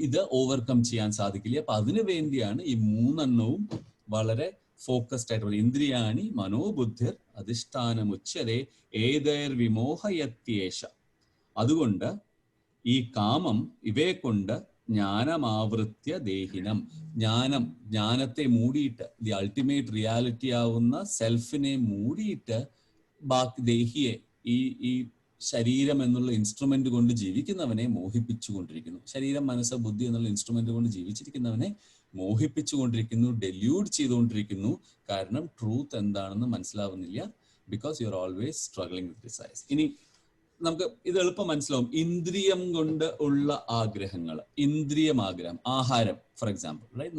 B: ഇത് ഓവർകം ചെയ്യാൻ സാധിക്കില്ല. അപ്പൊ അതിനു വേണ്ടിയാണ് ഈ 3 വളരെ ഫോക്കസ്ഡ് ആയിട്ടുള്ള ഇന്ദ്രിയാണി മനോബുദ്ധിർ അധിഷ്ഠാനമുച്യതേ ഏതൈർ വിമോഹയത്യേഷ. അതുകൊണ്ട് ഈ കാമം ഇവയെ കൊണ്ട് ജ്ഞാനമാവൃത്യ ദേഹിനം, ജ്ഞാനത്തെ മൂടിയിട്ട്, ദി അൾട്ടിമേറ്റ് റിയാലിറ്റി ആവുന്ന സെൽഫിനെ മൂടിയിട്ട് ബാക്കി ദേഹിയെ, ഈ ശരീരം എന്നുള്ള ഇൻസ്ട്രുമെന്റ് കൊണ്ട് ജീവിക്കുന്നവനെ മോഹിപ്പിച്ചുകൊണ്ടിരിക്കുന്നു. ശരീരം, മനസ്സ്, ബുദ്ധി എന്നുള്ള ഇൻസ്ട്രുമെന്റ് കൊണ്ട് ജീവിച്ചിരിക്കുന്നവനെ മോഹിപ്പിച്ചുകൊണ്ടിരിക്കുന്നു, ഡെല്യൂഡ് ചെയ്തുകൊണ്ടിരിക്കുന്നു. കാരണം ട്രൂത്ത് എന്താണെന്ന് മനസ്സിലാവുന്നില്ല. Because you are always struggling with desires. ഇനി നമുക്ക് ഇത് എളുപ്പം മനസ്സിലാവും. ഇന്ദ്രിയം കൊണ്ട് ഉള്ള ആഗ്രഹങ്ങൾ, ആഗ്രഹം, ആഹാരം ഫോർ എക്സാമ്പിൾ, റൈറ്റ്?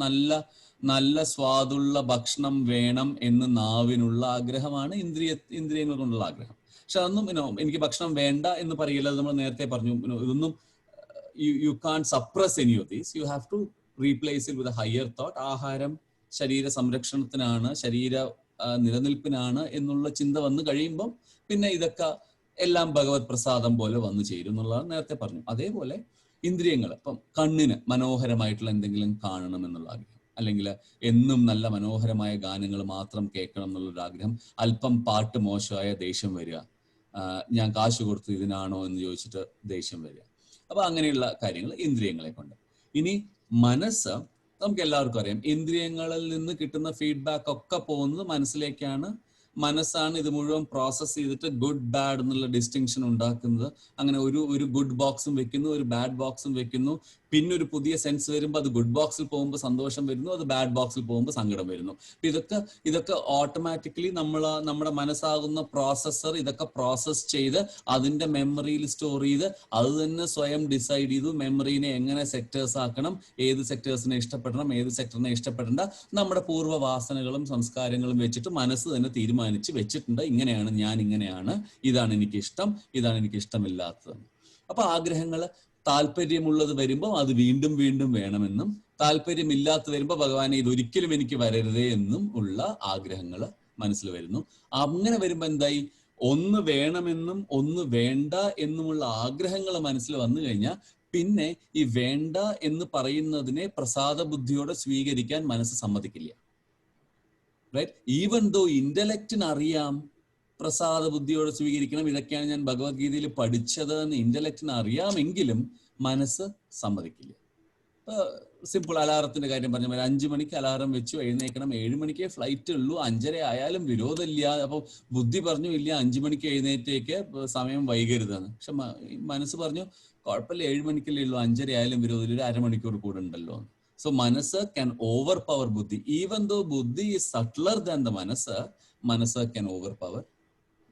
B: നല്ല സ്വാദുള്ള ഭക്ഷണം വേണം എന്ന് നാവിനുള്ള ആഗ്രഹമാണ് ഇന്ദ്രിയങ്ങൾ കൊണ്ടുള്ള ആഗ്രഹം. പക്ഷെ അതൊന്നും എനിക്ക് ഭക്ഷണം വേണ്ട എന്ന് പറയില്ല. നമ്മൾ നേരത്തെ പറഞ്ഞു, ഇതൊന്നും you can suppress any of these. You have to replace it with a higher thought. ആഹാരം ശരീര സംരക്ഷണത്തിനാണ്, ശരീര നിലനിൽപ്പിനാണ് എന്നുള്ള ചിന്ത വന്നു കഴിയുമ്പം പിന്നെ ഇതൊക്കെ എല്ലാം ഭഗവത് പ്രസാദം പോലെ വന്നു ചേരും എന്നുള്ളതാണ് നേരത്തെ പറഞ്ഞു. അതേപോലെ ഇന്ദ്രിയങ്ങൾ, ഇപ്പം കണ്ണിന് മനോഹരമായിട്ടുള്ള എന്തെങ്കിലും കാണണം എന്നുള്ള ആഗ്രഹം, അല്ലെങ്കിൽ എന്നും നല്ല മനോഹരമായ ഗാനങ്ങൾ മാത്രം കേൾക്കണം എന്നുള്ളൊരു ആഗ്രഹം, അല്പം പാട്ട് മോശമായ ദേഷ്യം വരിക, ഞാൻ കാശ് കൊടുത്തു ഇതിനാണോ എന്ന് ചോദിച്ചിട്ട് ദേഷ്യം വരിക. അപ്പൊ അങ്ങനെയുള്ള കാര്യങ്ങൾ ഇന്ദ്രിയങ്ങളെ കൊണ്ട്. ഇനി മനസ്സ്, നമുക്ക് എല്ലാവർക്കും അറിയാം, ഇന്ദ്രിയങ്ങളിൽ നിന്ന് കിട്ടുന്ന ഫീഡ്ബാക്ക് ഒക്കെ പോകുന്നത് മനസ്സിലേക്കാണ്. മനസ്സാണ് ഇത് മുഴുവൻ പ്രോസസ് ചെയ്തിട്ട് ഗുഡ് ബാഡ് എന്നുള്ള ഡിസ്റ്റിങ്ഷൻ ഉണ്ടാക്കുന്നത്. അങ്ങനെ ഒരു ഗുഡ് ബോക്സും വെക്കുന്നു, ഒരു ബാഡ് ബോക്സും വെക്കുന്നു. പിന്നെ ഒരു പുതിയ സെൻസ് വരുമ്പോൾ അത് ഗുഡ് ബോക്സിൽ പോകുമ്പോൾ സന്തോഷം വരുന്നു, അത് ബാഡ് ബോക്സിൽ പോകുമ്പോൾ സങ്കടം വരുന്നു. ഇതൊക്കെ ഓട്ടോമാറ്റിക്കലി നമ്മുടെ മനസ്സാകുന്ന പ്രോസസ്സർ ഇതൊക്കെ പ്രോസസ് ചെയ്ത് അതിന്റെ മെമ്മറിയിൽ സ്റ്റോർ ചെയ്ത് അത് തന്നെ സ്വയം ഡിസൈഡ് ചെയ്തു മെമ്മറിനെ എങ്ങനെ സെക്ടേഴ്സ് ആക്കണം, ഏത് സെക്ടേഴ്സിനെ ഇഷ്ടപ്പെടണം, ഏത് സെക്ടറിനെ ഇഷ്ടപ്പെടേണ്ട, നമ്മുടെ പൂർവ്വവാസനകളും സംസ്കാരങ്ങളും വെച്ചിട്ട് മനസ്സ് തന്നെ തീരുമാനിച്ച് വെച്ചിട്ടുണ്ട്. ഇങ്ങനെയാണ് ഞാൻ, ഇങ്ങനെയാണ്, ഇതാണ് എനിക്ക് ഇഷ്ടം, ഇതാണ് എനിക്ക് ഇഷ്ടമില്ലാത്തത്. അപ്പൊ ആഗ്രഹങ്ങൾ താല്പര്യമുള്ളത് വരുമ്പോൾ അത് വീണ്ടും വീണ്ടും വേണമെന്നും, താല്പര്യമില്ലാത്ത വരുമ്പോൾ ഭഗവാനെ ഇതൊരിക്കലും എനിക്ക് വരരുതേ എന്നും ഉള്ള ആഗ്രഹങ്ങൾ മനസ്സിൽ വരുന്നു. അങ്ങനെ വരുമ്പോ എന്തായി, ഒന്ന് വേണമെന്നും ഒന്ന് വേണ്ട എന്നുമുള്ള ആഗ്രഹങ്ങൾ മനസ്സിൽ വന്നു കഴിഞ്ഞാൽ പിന്നെ ഈ വേണ്ട എന്ന് പറയുന്നതിനെ പ്രസാദ ബുദ്ധിയോടെ സ്വീകരിക്കാൻ മനസ്സ് സമ്മതിക്കില്ല. റൈറ്റ്? ഈവൻ ദോ ഇന്റലക്റ്റിന് അറിയാം പ്രസാദ ബുദ്ധിയോടെ സ്വീകരിക്കണം, ഇതൊക്കെയാണ് ഞാൻ ഭഗവത്ഗീതയിൽ പഠിച്ചത് എന്ന് ഇന്റലക്റ്റിന് അറിയാമെങ്കിലും മനസ്സ് സമ്മതിക്കില്ല. സിമ്പിൾ അലാറത്തിന്റെ കാര്യം പറഞ്ഞ പോലെ 5 മണിക്ക് അലാറം വെച്ചു, എഴുന്നേക്കണം, 7 മണിക്കേ ഫ്ലൈറ്റ് ഉള്ളൂ, 5:30 ആയാലും വിരോധമില്ല. അപ്പൊ ബുദ്ധി പറഞ്ഞു ഇല്ല 5 മണിക്ക് എഴുന്നേറ്റേക്ക്, സമയം വൈകരുതെന്ന്. പക്ഷെ മനസ്സ് പറഞ്ഞു കുഴപ്പമില്ല, 7 മണിക്കല്ലേ ഉള്ളൂ, 5:30 ആയാലും വിരോധമില്ല, ഒരു അരമണിക്കൂർ കൂടെ ഉണ്ടല്ലോ. So manasa can overpower buddhi. Even though buddhi is subtler than the manasa can overpower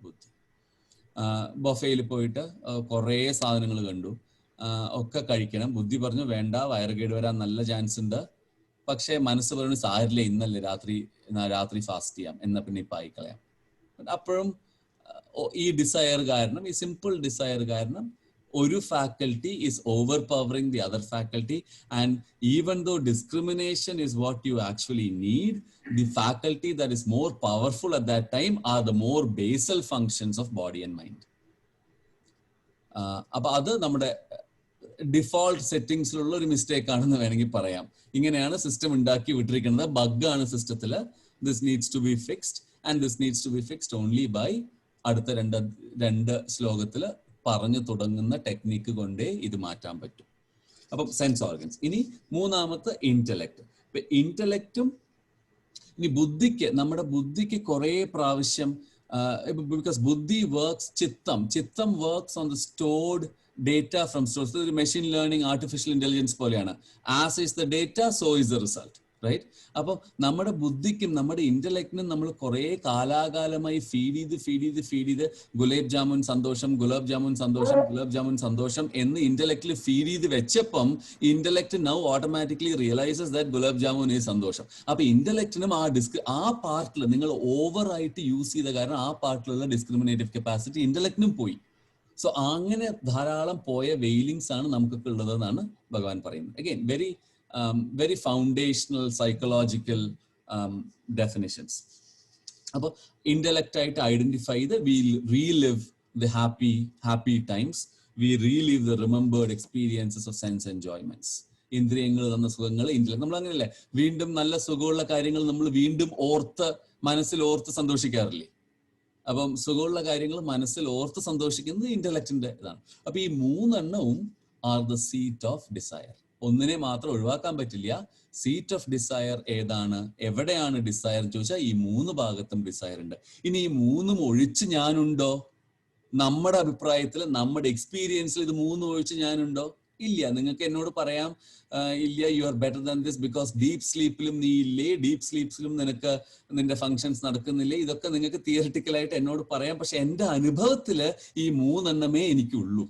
B: buddhi. ബൊഫയിൽ പോയിട്ട് കുറേ സാധനങ്ങൾ കണ്ടു, ഒക്കെ കഴിക്കണം. ബുദ്ധി പറഞ്ഞു വേണ്ട, വയറുകേട് വരാൻ നല്ല ചാൻസ് ഉണ്ട്. പക്ഷേ മനസ്സ് പറഞ്ഞു സാരില്ല, ഇന്നല്ലേ രാത്രി ഫാസ്റ്റ് ചെയ്യാം, എന്നാ പിന്നെ ഇപ്പം ആയിക്കളയാം. അപ്പോഴും ഈ ഡിസയർ കാരണം, ഈ സിമ്പിൾ ഡിസയർ കാരണം ഒരു faculty is overpowering the other faculty, and even though discrimination is what you actually need, the faculty that is more powerful at that time are the more basal functions of body and mind. അപ്പൊ അത് നമ്മുടെ default സെറ്റിംഗ്സിലുള്ള ഒരു mistake ആണെന്ന് വേണമെങ്കിൽ പറയാം. ഇങ്ങനെയാണ് system ഉണ്ടാക്കി വിട്ടിരിക്കുന്നത്, ബഗ്ഗാണ് സിസ്റ്റത്തില്. This needs to be fixed, and this needs to be fixed only by അടുത്ത രണ്ട് ശ്ലോകത്തില് പറഞ്ഞു തുടങ്ങുന്ന ടെക്നിക്ക് കൊണ്ടേ ഇത് മാറ്റാൻ പറ്റും. അപ്പം സെൻസ് ഓർഗൻസ്. ഇനി മൂന്നാമത്തെ ഇന്റലക്ട്. ഇന്റലക്റ്റും ഇനി ബുദ്ധിക്ക്, നമ്മുടെ ബുദ്ധിക്ക് കുറെ പ്രാവശ്യം, because buddhi works, chittam works on the stored data from source. ഒരു മെഷീൻ ലേണിംഗ്, ആർട്ടിഫിഷ്യൽ ഇന്റലിജൻസ് പോലെയാണ്. As is the data, so is the result, right? അപ്പോൾ നമ്മുടെ ബുദ്ധിക്കും നമ്മുടെ ഇന്റലക്റ്റിനും നമ്മൾ കുറെ കാലാകാലമായി ഫീഡ് ചെയ്ത് ഗുലാബ് ജാമുൻ സന്തോഷം എന്ന് ഇന്റലക്റ്റിൽ ഫീഡ് ചെയ്ത് വെച്ചപ്പം intellect now automatically realises that gulab jamun is സന്തോഷം. അപ്പൊ ഇന്റലക്റ്റിനും ആ പാർട്ടിൽ നിങ്ങൾ ഓവർ ആയിട്ട് യൂസ് ചെയ്ത കാരണം ആ പാർട്ടിലുള്ള ഡിസ്ക്രിമിനേറ്റീവ് കപ്പാസിറ്റി ഇന്റലക്റ്റിനും പോയി. സോ അങ്ങനെ ധാരാളം പോയ വെയിലിങ്സ് ആണ് നമുക്കൊക്കെ ഉള്ളതെന്നാണ് ഭഗവാൻ പറയുന്നത്. Again very foundational psychological definitions. അപ്പോൾ ഇന്റലക്റ്റ് ആയിട്ട് ഐഡന്റിഫൈ ചെയ്ത് we relive the happy times, we relive the remembered experiences of sense enjoyments. ഇന്ദ്രിയങ്ങൾ തന്ന സുഖങ്ങൾ ഇന്റലക്ട്, നമ്മൾ അങ്ങനെയല്ലേ വീണ്ടും നല്ല സുഖമുള്ള കാര്യങ്ങൾ നമ്മൾ വീണ്ടും മനസ്സിൽ ഓർത്ത് സന്തോഷിക്കാറില്ലേ? അപ്പം സുഖമുള്ള കാര്യങ്ങൾ മനസ്സിൽ ഓർത്ത് സന്തോഷിക്കുന്നത് ഇന്റലക്റ്റിന്റെ ഇതാണ്. അപ്പൊ ഈ മൂന്നെണ്ണവും are the seat of desire. ഒന്നിനെ മാത്രം ഒഴിവാക്കാൻ പറ്റില്ല. സീറ്റ് ഓഫ് ഡിസയർ ഏതാണ്, എവിടെയാണ് ഡിസയർ എന്ന് ചോദിച്ചാൽ ഈ മൂന്ന് ഭാഗത്തും ഡിസയർ ഉണ്ട്. ഇനി ഈ മൂന്നും ഒഴിച്ച് ഞാനുണ്ടോ? നമ്മുടെ അഭിപ്രായത്തിൽ, നമ്മുടെ എക്സ്പീരിയൻസിൽ ഇത് മൂന്നും ഒഴിച്ച് ഞാനുണ്ടോ? ഇല്ല. നിങ്ങൾക്ക് എന്നോട് പറയാം ഇല്ല, you are better than this because deep സ്ലീപ്പിലും നീ ഇല്ലേ, ഡീപ് സ്ലീപ്സിലും നിനക്ക് നിന്റെ ഫങ്ഷൻസ് നടക്കുന്നില്ലേ, ഇതൊക്കെ നിങ്ങൾക്ക് തിയറിറ്റിക്കലായിട്ട് എന്നോട് പറയാം. പക്ഷെ എന്റെ അനുഭവത്തില് ഈ മൂന്നെണ്ണമേ എനിക്കുള്ളൂ.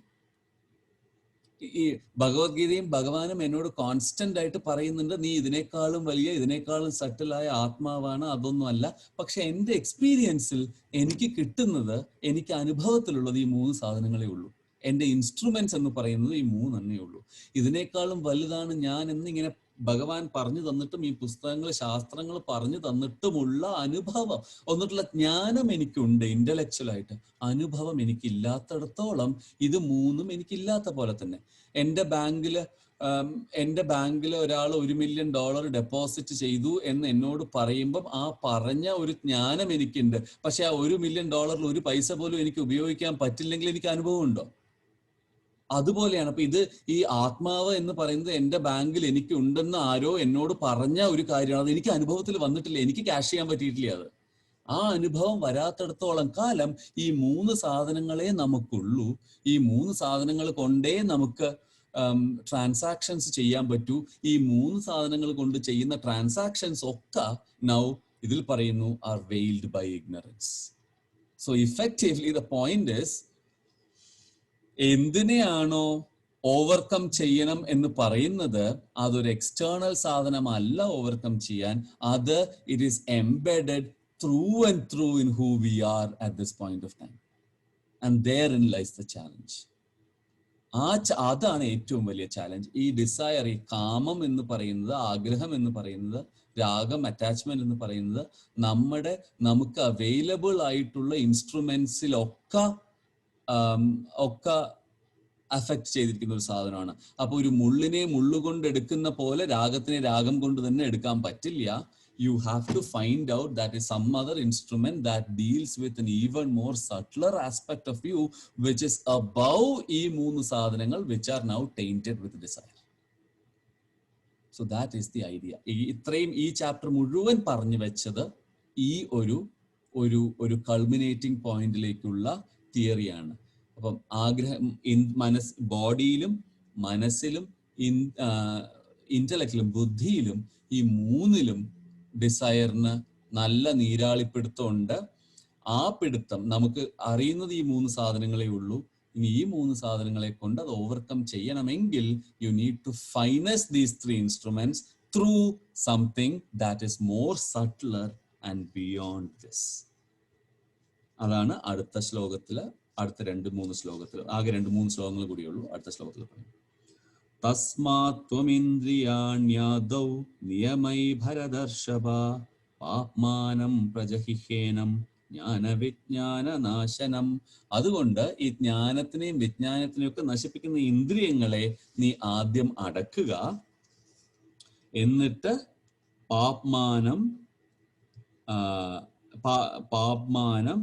B: ഈ ഭഗവത്ഗീതയും ഭഗവാനും എന്നോട് കോൺസ്റ്റന്റ് ആയിട്ട് പറയുന്നുണ്ട്, നീ ഇതിനേക്കാളും വലിയ, ഇതിനേക്കാളും സട്ടിലായ ആത്മാവാണ്, അതൊന്നും അല്ല. പക്ഷെ എന്റെ എക്സ്പീരിയൻസിൽ എനിക്ക് കിട്ടുന്നത്, എനിക്ക് അനുഭവത്തിലുള്ളത് ഈ മൂന്ന് സാധനങ്ങളേ ഉള്ളൂ. എന്റെ ഇൻസ്ട്രുമെന്റ്സ് എന്ന് പറയുന്നത് ഈ മൂന്നെണ്ണേ ഉള്ളൂ. ഇതിനേക്കാളും വലുതാണ് ഞാൻ എന്നിങ്ങനെ ഭഗവാൻ പറഞ്ഞു തന്നിട്ടും, ഈ പുസ്തകങ്ങൾ, ശാസ്ത്രങ്ങൾ പറഞ്ഞു തന്നിട്ടുമുള്ള അനുഭവം, ഒന്നിട്ടുള്ള ജ്ഞാനം എനിക്കുണ്ട് ഇന്റലക്ച്വലായിട്ട്. അനുഭവം എനിക്കില്ലാത്തടത്തോളം ഇത് മൂന്നും എനിക്കില്ലാത്ത പോലെ തന്നെ. എൻ്റെ ബാങ്കില് ഒരാൾ $1 മില്യൺ ഡെപ്പോസിറ്റ് ചെയ്തു എന്ന് എന്നോട് പറയുമ്പം ആ പറഞ്ഞ ഒരു ജ്ഞാനം എനിക്കുണ്ട്. പക്ഷെ ആ $1 മില്യൺ ഒരു പൈസ പോലും എനിക്ക് ഉപയോഗിക്കാൻ പറ്റില്ലെങ്കിൽ എനിക്ക് അനുഭവം ഉണ്ടോ? അതുപോലെയാണ്. അപ്പൊ ഇത് ഈ ആത്മാവ് എന്ന് പറയുന്നത് എൻ്റെ ബാങ്കിൽ എനിക്ക് ഉണ്ടെന്ന് ആരോ എന്നോട് പറഞ്ഞ ഒരു കാര്യമാണ്. അത് എനിക്ക് അനുഭവത്തിൽ വന്നിട്ടില്ല, എനിക്ക് ക്യാഷ് ചെയ്യാൻ പറ്റിയിട്ടില്ല. അത് ആ അനുഭവം വരാത്തിടത്തോളം കാലം ഈ മൂന്ന് സാധനങ്ങളെ നമുക്കുള്ളൂ. ഈ മൂന്ന് സാധനങ്ങൾ കൊണ്ടേ നമുക്ക് ട്രാൻസാക്ഷൻസ് ചെയ്യാൻ പറ്റൂ. ഈ മൂന്ന് സാധനങ്ങൾ കൊണ്ട് ചെയ്യുന്ന ട്രാൻസാക്ഷൻസ് ഒക്കെ നൗ ഇതിൽ പറയുന്നു are veiled by ignorance. So effectively the point is, എന്തിനെയാണോ ഓവർകം ചെയ്യണം എന്ന് പറയുന്നത്, അതൊരു എക്സ്റ്റേണൽ സാധനമല്ല ഓവർകം ചെയ്യാൻ. അത് it is embedded through and through in who we are at this point of time, and therein lies the challenge. അതാണ് ഏറ്റവും വലിയ ചാലഞ്ച്. ഈ ഡിസയർ, ഈ കാമം എന്ന് പറയുന്നത്, ആഗ്രഹം എന്ന് പറയുന്നത്, രാഗം, അറ്റാച്ച്മെന്റ് എന്ന് പറയുന്നത് നമുക്ക് അവൈലബിൾ ആയിട്ടുള്ള ഇൻസ്ട്രുമെന്റ്സിലൊക്കെ അഫക്ട് ചെയ്തിരിക്കുന്ന ഒരു സാധനമാണ്. അപ്പൊ ഒരു മുള്ളിനെ മുള്ളുകൊണ്ട് എടുക്കുന്ന പോലെ രാഗത്തിനെ രാഗം കൊണ്ട് തന്നെ എടുക്കാൻ പറ്റില്ല. You have to find out that is some other instrument that deals with an even more subtler aspect of you, which is above ഈ മൂന്ന് സാധനങ്ങൾ, which are now tainted with desire. So that is the idea. ഇത്രയും ഈ chapter മുഴുവൻ പറഞ്ഞു വെച്ചത് ഈ ഒരു കൾമിനേറ്റിംഗ് പോയിന്റിലേക്കുള്ള തിയറിയാണ്. അപ്പം ആഗ്രഹം, ബോഡിയിലും മനസ്സിലും ഇന്റലക്റ്റിലും ബുദ്ധിയിലും ഈ മൂന്നിലും ഡിസയറിന് നല്ല നീരാളിപ്പിടുത്തമുണ്ട്. ആ പിടുത്തം നമുക്ക് അറിയുന്നത് ഈ മൂന്ന് സാധനങ്ങളേ ഉള്ളൂ. ഇനി ഈ മൂന്ന് സാധനങ്ങളെ കൊണ്ട് അത് ഓവർകം ചെയ്യണമെങ്കിൽ you need to finesse these 3 instruments through something that is more subtler and beyond this. അതാണ് അടുത്ത ശ്ലോകത്തില്, അടുത്ത 2-3 ശ്ലോകത്തിൽ, ആകെ 2-3 ശ്ലോകങ്ങൾ കൂടിയുള്ളൂ. അടുത്ത ശ്ലോകത്തിൽ പറയും, തസ്മാത് ത്വമിന്ദ്രിയാണ്യാദൗ നിയമൈ ഭരതർഷഭ പാപ്മാനം പ്രജഹിഹ്യേനം ജ്ഞാനവിജ്ഞാനനാശനം. അതുകൊണ്ട് ഈ ജ്ഞാനത്തിനെയും വിജ്ഞാനത്തിനെയും ഒക്കെ നശിപ്പിക്കുന്ന ഇന്ദ്രിയങ്ങളെ നീ ആദ്യം അടക്കുക. എന്നിട്ട് പാപ്മാനം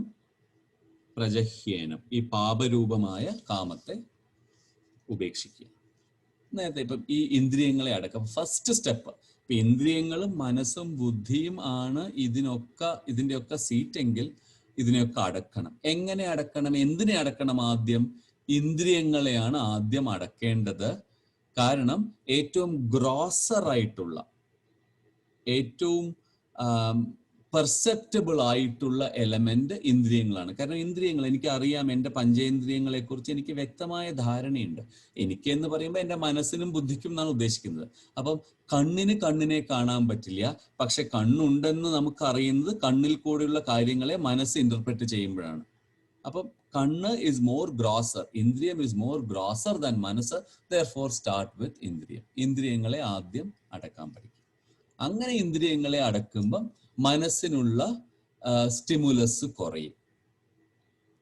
B: പ്രജഹ്യേനം, ഈ പാപരൂപമായ കാമത്തെ ഉപേക്ഷിക്കുക. നേരത്തെ ഇപ്പം ഈ ഇന്ദ്രിയങ്ങളെ അടക്കം ഫസ്റ്റ് സ്റ്റെപ്പ്, ഇന്ദ്രിയങ്ങളും മനസ്സും ബുദ്ധിയും ആണ് ഇതിന്റെയൊക്കെ സീറ്റെങ്കിൽ ഇതിനെയൊക്കെ അടക്കണം. എങ്ങനെ അടക്കണം? എന്തിനെ അടക്കണം? ആദ്യം ഇന്ദ്രിയങ്ങളെയാണ് ആദ്യം അടക്കേണ്ടത്. കാരണം ഏറ്റവും ഗ്രോസർ ആയിട്ടുള്ള, ഏറ്റവും പെർസെപ്റ്റബിൾ ആയിട്ടുള്ള എലമെന്റ് ഇന്ദ്രിയങ്ങളാണ്. കാരണം ഇന്ദ്രിയങ്ങൾ, എനിക്കറിയാം, എൻ്റെ പഞ്ചേന്ദ്രിയങ്ങളെ കുറിച്ച് എനിക്ക് വ്യക്തമായ ധാരണയുണ്ട്. എനിക്ക് എന്ന് പറയുമ്പോൾ എൻ്റെ മനസ്സിനും ബുദ്ധിക്കും എന്നാണ് ഉദ്ദേശിക്കുന്നത്. അപ്പം കണ്ണിനെ കാണാൻ പറ്റില്ല, പക്ഷെ കണ്ണുണ്ടെന്ന് നമുക്ക് അറിയുന്നത് കണ്ണിൽ കൂടെയുള്ള കാര്യങ്ങളെ മനസ്സ് ഇന്റർപ്രറ്റ് ചെയ്യുമ്പോഴാണ്. അപ്പം കണ്ണ് ഇസ് മോർ ഗ്രോസർ, ഇന്ദ്രിയം ഇസ് മോർ ഗ്രോസർ ദാൻ മനസ്സ്. therefore സ്റ്റാർട്ട് വിത്ത് ഇന്ദ്രിയം. ഇന്ദ്രിയങ്ങളെ ആദ്യം അടക്കാൻ പഠിക്കും. അങ്ങനെ ഇന്ദ്രിയങ്ങളെ അടക്കുമ്പം മനസ്സിനുള്ള സ്റ്റിമുലസ് കുറയും.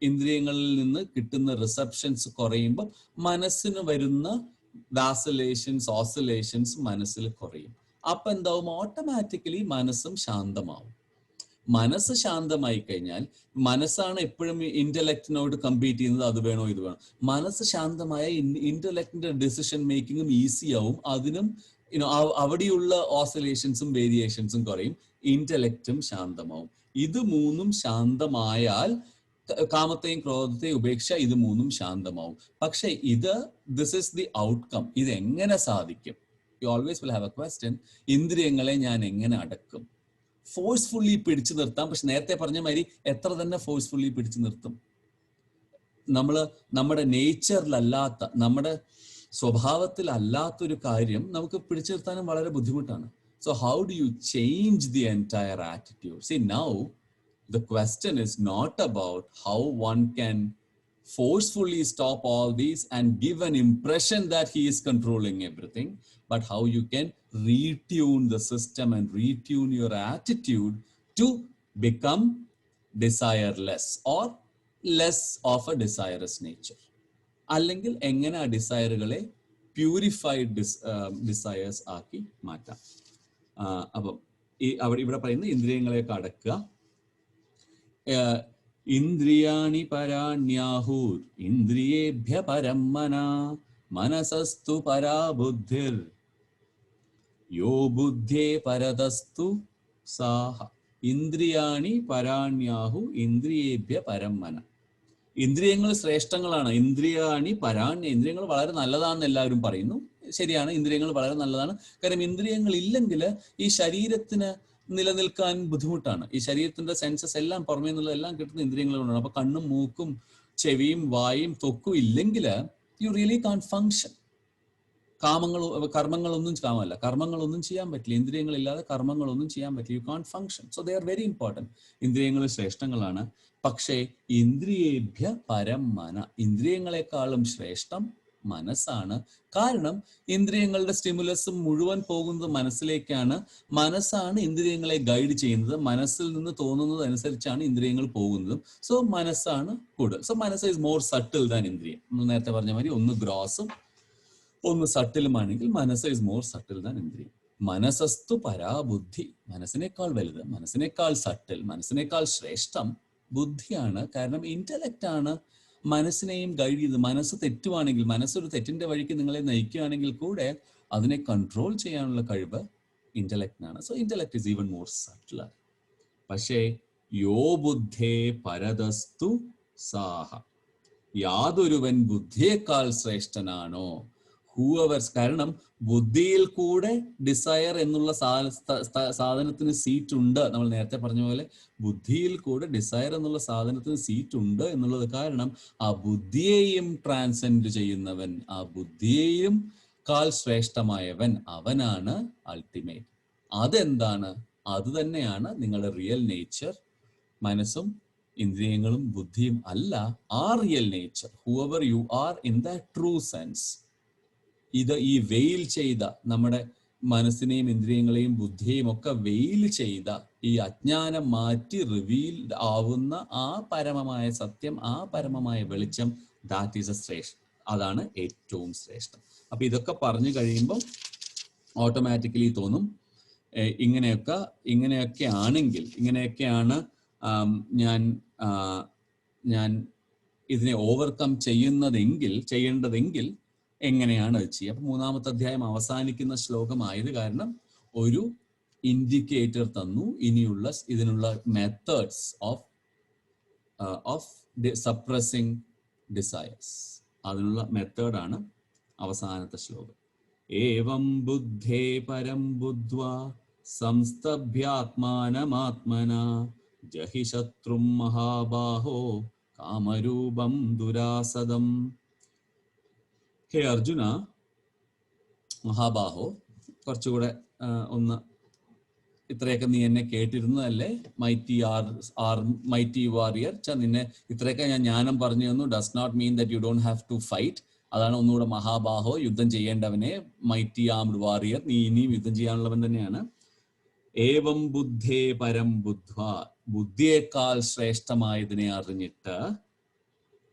B: ഇന്ദ്രിയങ്ങളിൽ നിന്ന് കിട്ടുന്ന റിസപ്ഷൻസ് കുറയുമ്പോൾ മനസ്സിന് വരുന്ന വാസിലേഷൻസ്, ഓസിലേഷൻസ് മനസ്സിൽ കുറയും. അപ്പൊ എന്താവും? ഓട്ടോമാറ്റിക്കലി മനസ്സും ശാന്തമാവും. മനസ്സ് ശാന്തമായി കഴിഞ്ഞാൽ, മനസ്സാണ് എപ്പോഴും ഇന്റലക്റ്റിനോട് കമ്പീറ്റ് ചെയ്യുന്നത്, അത് വേണോ ഇത് വേണോ. മനസ്സ് ശാന്തമായ ഇന്റലക്റ്റിന്റെ ഡിസിഷൻ മേക്കിങ്ങും ഈസി ആവും. അതിനും അവിടെയുള്ള ഓസിലേഷൻസും വേരിയേഷൻസും കുറയും. ഇന്റലക്റ്റും ശാന്തമാവും. ഇത് മൂന്നും ശാന്തമായാൽ കാമത്തെയും ക്രോധത്തെയും ഉപേക്ഷ, ഇത് മൂന്നും ശാന്തമാവും. പക്ഷെ ദിസ് ഇസ് ദി ഔട്ട്കം. ഇത് എങ്ങനെ സാധിക്കും? You always will have A question. ഇന്ദ്രിയങ്ങളെ ഞാൻ എങ്ങനെ അടക്കും? ഫോഴ്സ്ഫുള്ളി പിടിച്ചു നിർത്താം. പക്ഷെ നേരത്തെ പറഞ്ഞ മാതിരി എത്ര തന്നെ ഫോഴ്സ്ഫുള്ളി പിടിച്ചു നിർത്തും? നമ്മുടെ നേച്ചറിലല്ലാത്ത, നമ്മുടെ സ്വഭാവത്തിൽ അല്ലാത്തൊരു കാര്യം നമുക്ക് പിടിച്ചു നിർത്താനും വളരെ ബുദ്ധിമുട്ടാണ്. So how do you change the entire attitude? See, now the question is not about how one can forcefully stop all these and give an impression that he is controlling everything, but how you can retune the system and retune your attitude to become desireless or less of a desirous nature. അല്ലെങ്കിൽ എങ്ങനെ ആ ഡിസയറുകളെ purified desires ആക്കി മാറ്റാം. അപ്പം ഇവിടെ പറയുന്ന ഇന്ദ്രിയങ്ങളെയൊക്കെ അടക്കുക. ഇന്ദ്രിയാണി പരാണ്യാഹൂർ ഇന്ദ്രിയേഭ്യ പരം മനസസ്തു പരാ ബുദ്ധിർ യോ ബുദ്ധ്യേ പരതസ്തു സാഹ. ഇന്ദ്രിയാണി പരാണ്യാഹു ഇന്ദ്രിയേഭ്യ പരം മന. ഇന്ദ്രിയങ്ങൾ ശ്രേഷ്ഠങ്ങളാണ്. ഇന്ദ്രിയാണി പരാണ്യ. ഇന്ദ്രിയങ്ങൾ വളരെ നല്ലതാണെന്ന് എല്ലാവരും പറയുന്നു. ശരിയാണ്, ഇന്ദ്രിയങ്ങൾ വളരെ നല്ലതാണ്. കാരണം ഇന്ദ്രിയങ്ങൾ ഇല്ലെങ്കിൽ ഈ ശരീരത്തിന് നിലനിൽക്കാൻ ബുദ്ധിമുട്ടാണ്. ഈ ശരീരത്തിന്റെ സെൻസസ് എല്ലാം പുറമേ നിന്നുള്ള എല്ലാം കിട്ടുന്ന ഇന്ദ്രിയങ്ങൾ കൊണ്ടാണ്. അപ്പൊ കണ്ണും മൂക്കും ചെവിയും വായും ത്വക്കും ഇല്ലെങ്കിൽ യു റിയലി കാൻ ഫങ്ഷൻ. കർമ്മങ്ങളൊന്നും ചെയ്യാൻ പറ്റില്ല. ഇന്ദ്രിയങ്ങളില്ലാതെ കർമ്മങ്ങളൊന്നും ചെയ്യാൻ പറ്റില്ല. You can't function. So they are very important. ഇന്ദ്രിയങ്ങൾ ശ്രേഷ്ഠങ്ങളാണ്. പക്ഷേ ഇന്ദ്രിയേഭ്യ പരം മന, ഇന്ദ്രിയങ്ങളെക്കാളും ശ്രേഷ്ഠം മനസ്സാണ്. കാരണം ഇന്ദ്രിയങ്ങളുടെ സ്റ്റിമുലസ് മുഴുവൻ പോകുന്നത് മനസ്സിലേക്കാണ്. മനസ്സാണ് ഇന്ദ്രിയങ്ങളെ ഗൈഡ് ചെയ്യുന്നത്. മനസ്സിൽ നിന്ന് തോന്നുന്നത് അനുസരിച്ചാണ് ഇന്ദ്രിയങ്ങൾ പോകുന്നതും. സോ മനസ്സാണ് കൂടുതൽ. സോ മനസ്സ് ഈസ് മോർ സട്ടിൽ ദാൻ ഇന്ദ്രിയം. നേരത്തെ പറഞ്ഞ മാതിരി ഒന്ന് ഗ്രോസും ഒന്ന് സട്ടിലുമാണെങ്കിൽ മനസ്സ് ഈസ് മോർ സട്ടിൽ ദാൻ ഇന്ദ്രിയം. മനസ്സസ്തു പരാബുദ്ധി. മനസ്സിനേക്കാൾ വലുത്, മനസ്സിനേക്കാൾ സട്ടിൽ, മനസ്സിനേക്കാൾ ശ്രേഷ്ഠം ബുദ്ധിയാണ്. കാരണം ഇന്റലക്റ്റ് ആണ് മനസ്സിനെയും ഗൈഡ് ചെയ്ത്. മനസ്സ് തെറ്റുവാണെങ്കിൽ, മനസ്സൊരു തെറ്റിന്റെ വഴിക്ക് നിങ്ങളെ നയിക്കുകയാണെങ്കിൽ കൂടെ അതിനെ കൺട്രോൾ ചെയ്യാനുള്ള കഴിവ് ഇന്റലക്റ്റിനാണ്. So intellect is even more subtle. പക്ഷേ യോ ബുദ്ധേ പരതസ്തു സാഹ. യാതൊരുവൻ ബുദ്ധിയേക്കാൾ ശ്രേഷ്ഠനാണോ, ഹൂവെവേഴ്സ്. കാരണം ബുദ്ധിയിൽ കൂടെ ഡിസയർ എന്നുള്ള സാധനത്തിന് സീറ്റ് ഉണ്ട്. നമ്മൾ നേരത്തെ പറഞ്ഞ പോലെ ബുദ്ധിയിൽ കൂടെ ഡിസയർ എന്നുള്ള സാധനത്തിന് സീറ്റ് ഉണ്ട് എന്നുള്ളത് കാരണം ആ ബുദ്ധിയെയും ട്രാൻസെൻഡ് ചെയ്യുന്നവൻ, ആ ബുദ്ധിയെയും കാൽ ശ്രേഷ്ഠമായവൻ, അവനാണ് അൾട്ടിമേറ്റ്. അതെന്താണ്? അത് തന്നെയാണ് നിങ്ങളുടെ റിയൽ നേച്ചർ. മനസ്സും ഇന്ദ്രിയങ്ങളും ബുദ്ധിയും അല്ല, ആ real nature. Whoever you are in the true sense. ഈ വെയിൽ ചെയ്ത നമ്മുടെ മനസ്സിനെയും ഇന്ദ്രിയങ്ങളെയും ബുദ്ധിയെയും ഒക്കെ വെയിൽ ചെയ്ത ഈ അജ്ഞാനം മാറ്റി റിവീൽഡ് ആവുന്ന ആ പരമമായ സത്യം, ആ പരമമായ വെളിച്ചം, ദാറ്റ് ഈസ് എ ശ്രേഷ്ഠ. അതാണ് ഏറ്റവും ശ്രേഷ്ഠം. അപ്പൊ ഇതൊക്കെ പറഞ്ഞു കഴിയുമ്പോൾ ഓട്ടോമാറ്റിക്കലി തോന്നും ഇങ്ങനെയൊക്കെ ആണെങ്കിൽ, ഇങ്ങനെയൊക്കെയാണ് ഞാൻ ഇതിനെ ഓവർകം ചെയ്യേണ്ടതെങ്കിൽ എങ്ങനെയാണ് അത് ചെയ്യുക? അപ്പൊ 3-ാമത്തെ അധ്യായം അവസാനിക്കുന്ന ശ്ലോകമായത് കാരണം ഒരു ഇൻഡിക്കേറ്റർ തന്നു ഇനിയുള്ള ഇതിനുള്ള മെത്തേഡ്സ് ഓഫ് സപ്രസിങ് ഡിസയേഴ്സ്. അതിനുള്ള മെത്തേഡാണ് അവസാനത്തെ ശ്ലോകം. ഏവം ബുദ്ധേ പരം ബുദ്ധ്വാ സംസ്തഭ്യാത്മാനമാത്മനാ ജഹി ശത്രും മഹാബാഹോ കാമരൂപം ദുരാസദം. ഹേ അർജുന, മഹാബാഹോ, കുറച്ചുകൂടെ ഒന്ന് ഇത്രയൊക്കെ നീ എന്നെ കേട്ടിരുന്നതല്ലേ, മൈറ്റി വാരിയർ. നിന്നെ ഇത്രയൊക്കെ ഞാൻ ജ്ഞാനം പറഞ്ഞു തന്നു. Does not mean that you don't have to fight. അതാണ് ഒന്നുകൂടെ മഹാബാഹോ, യുദ്ധം ചെയ്യേണ്ടവനെ, മൈറ്റി ആംഡ് വാരിയർ, നീ ഇനിയും യുദ്ധം ചെയ്യാനുള്ളവൻ തന്നെയാണ്. ഏവം ബുദ്ധേ പരം ബുദ്ധ്വ, ബുദ്ധിയേക്കാൾ ശ്രേഷ്ഠമായതിനെ അറിഞ്ഞിട്ട്,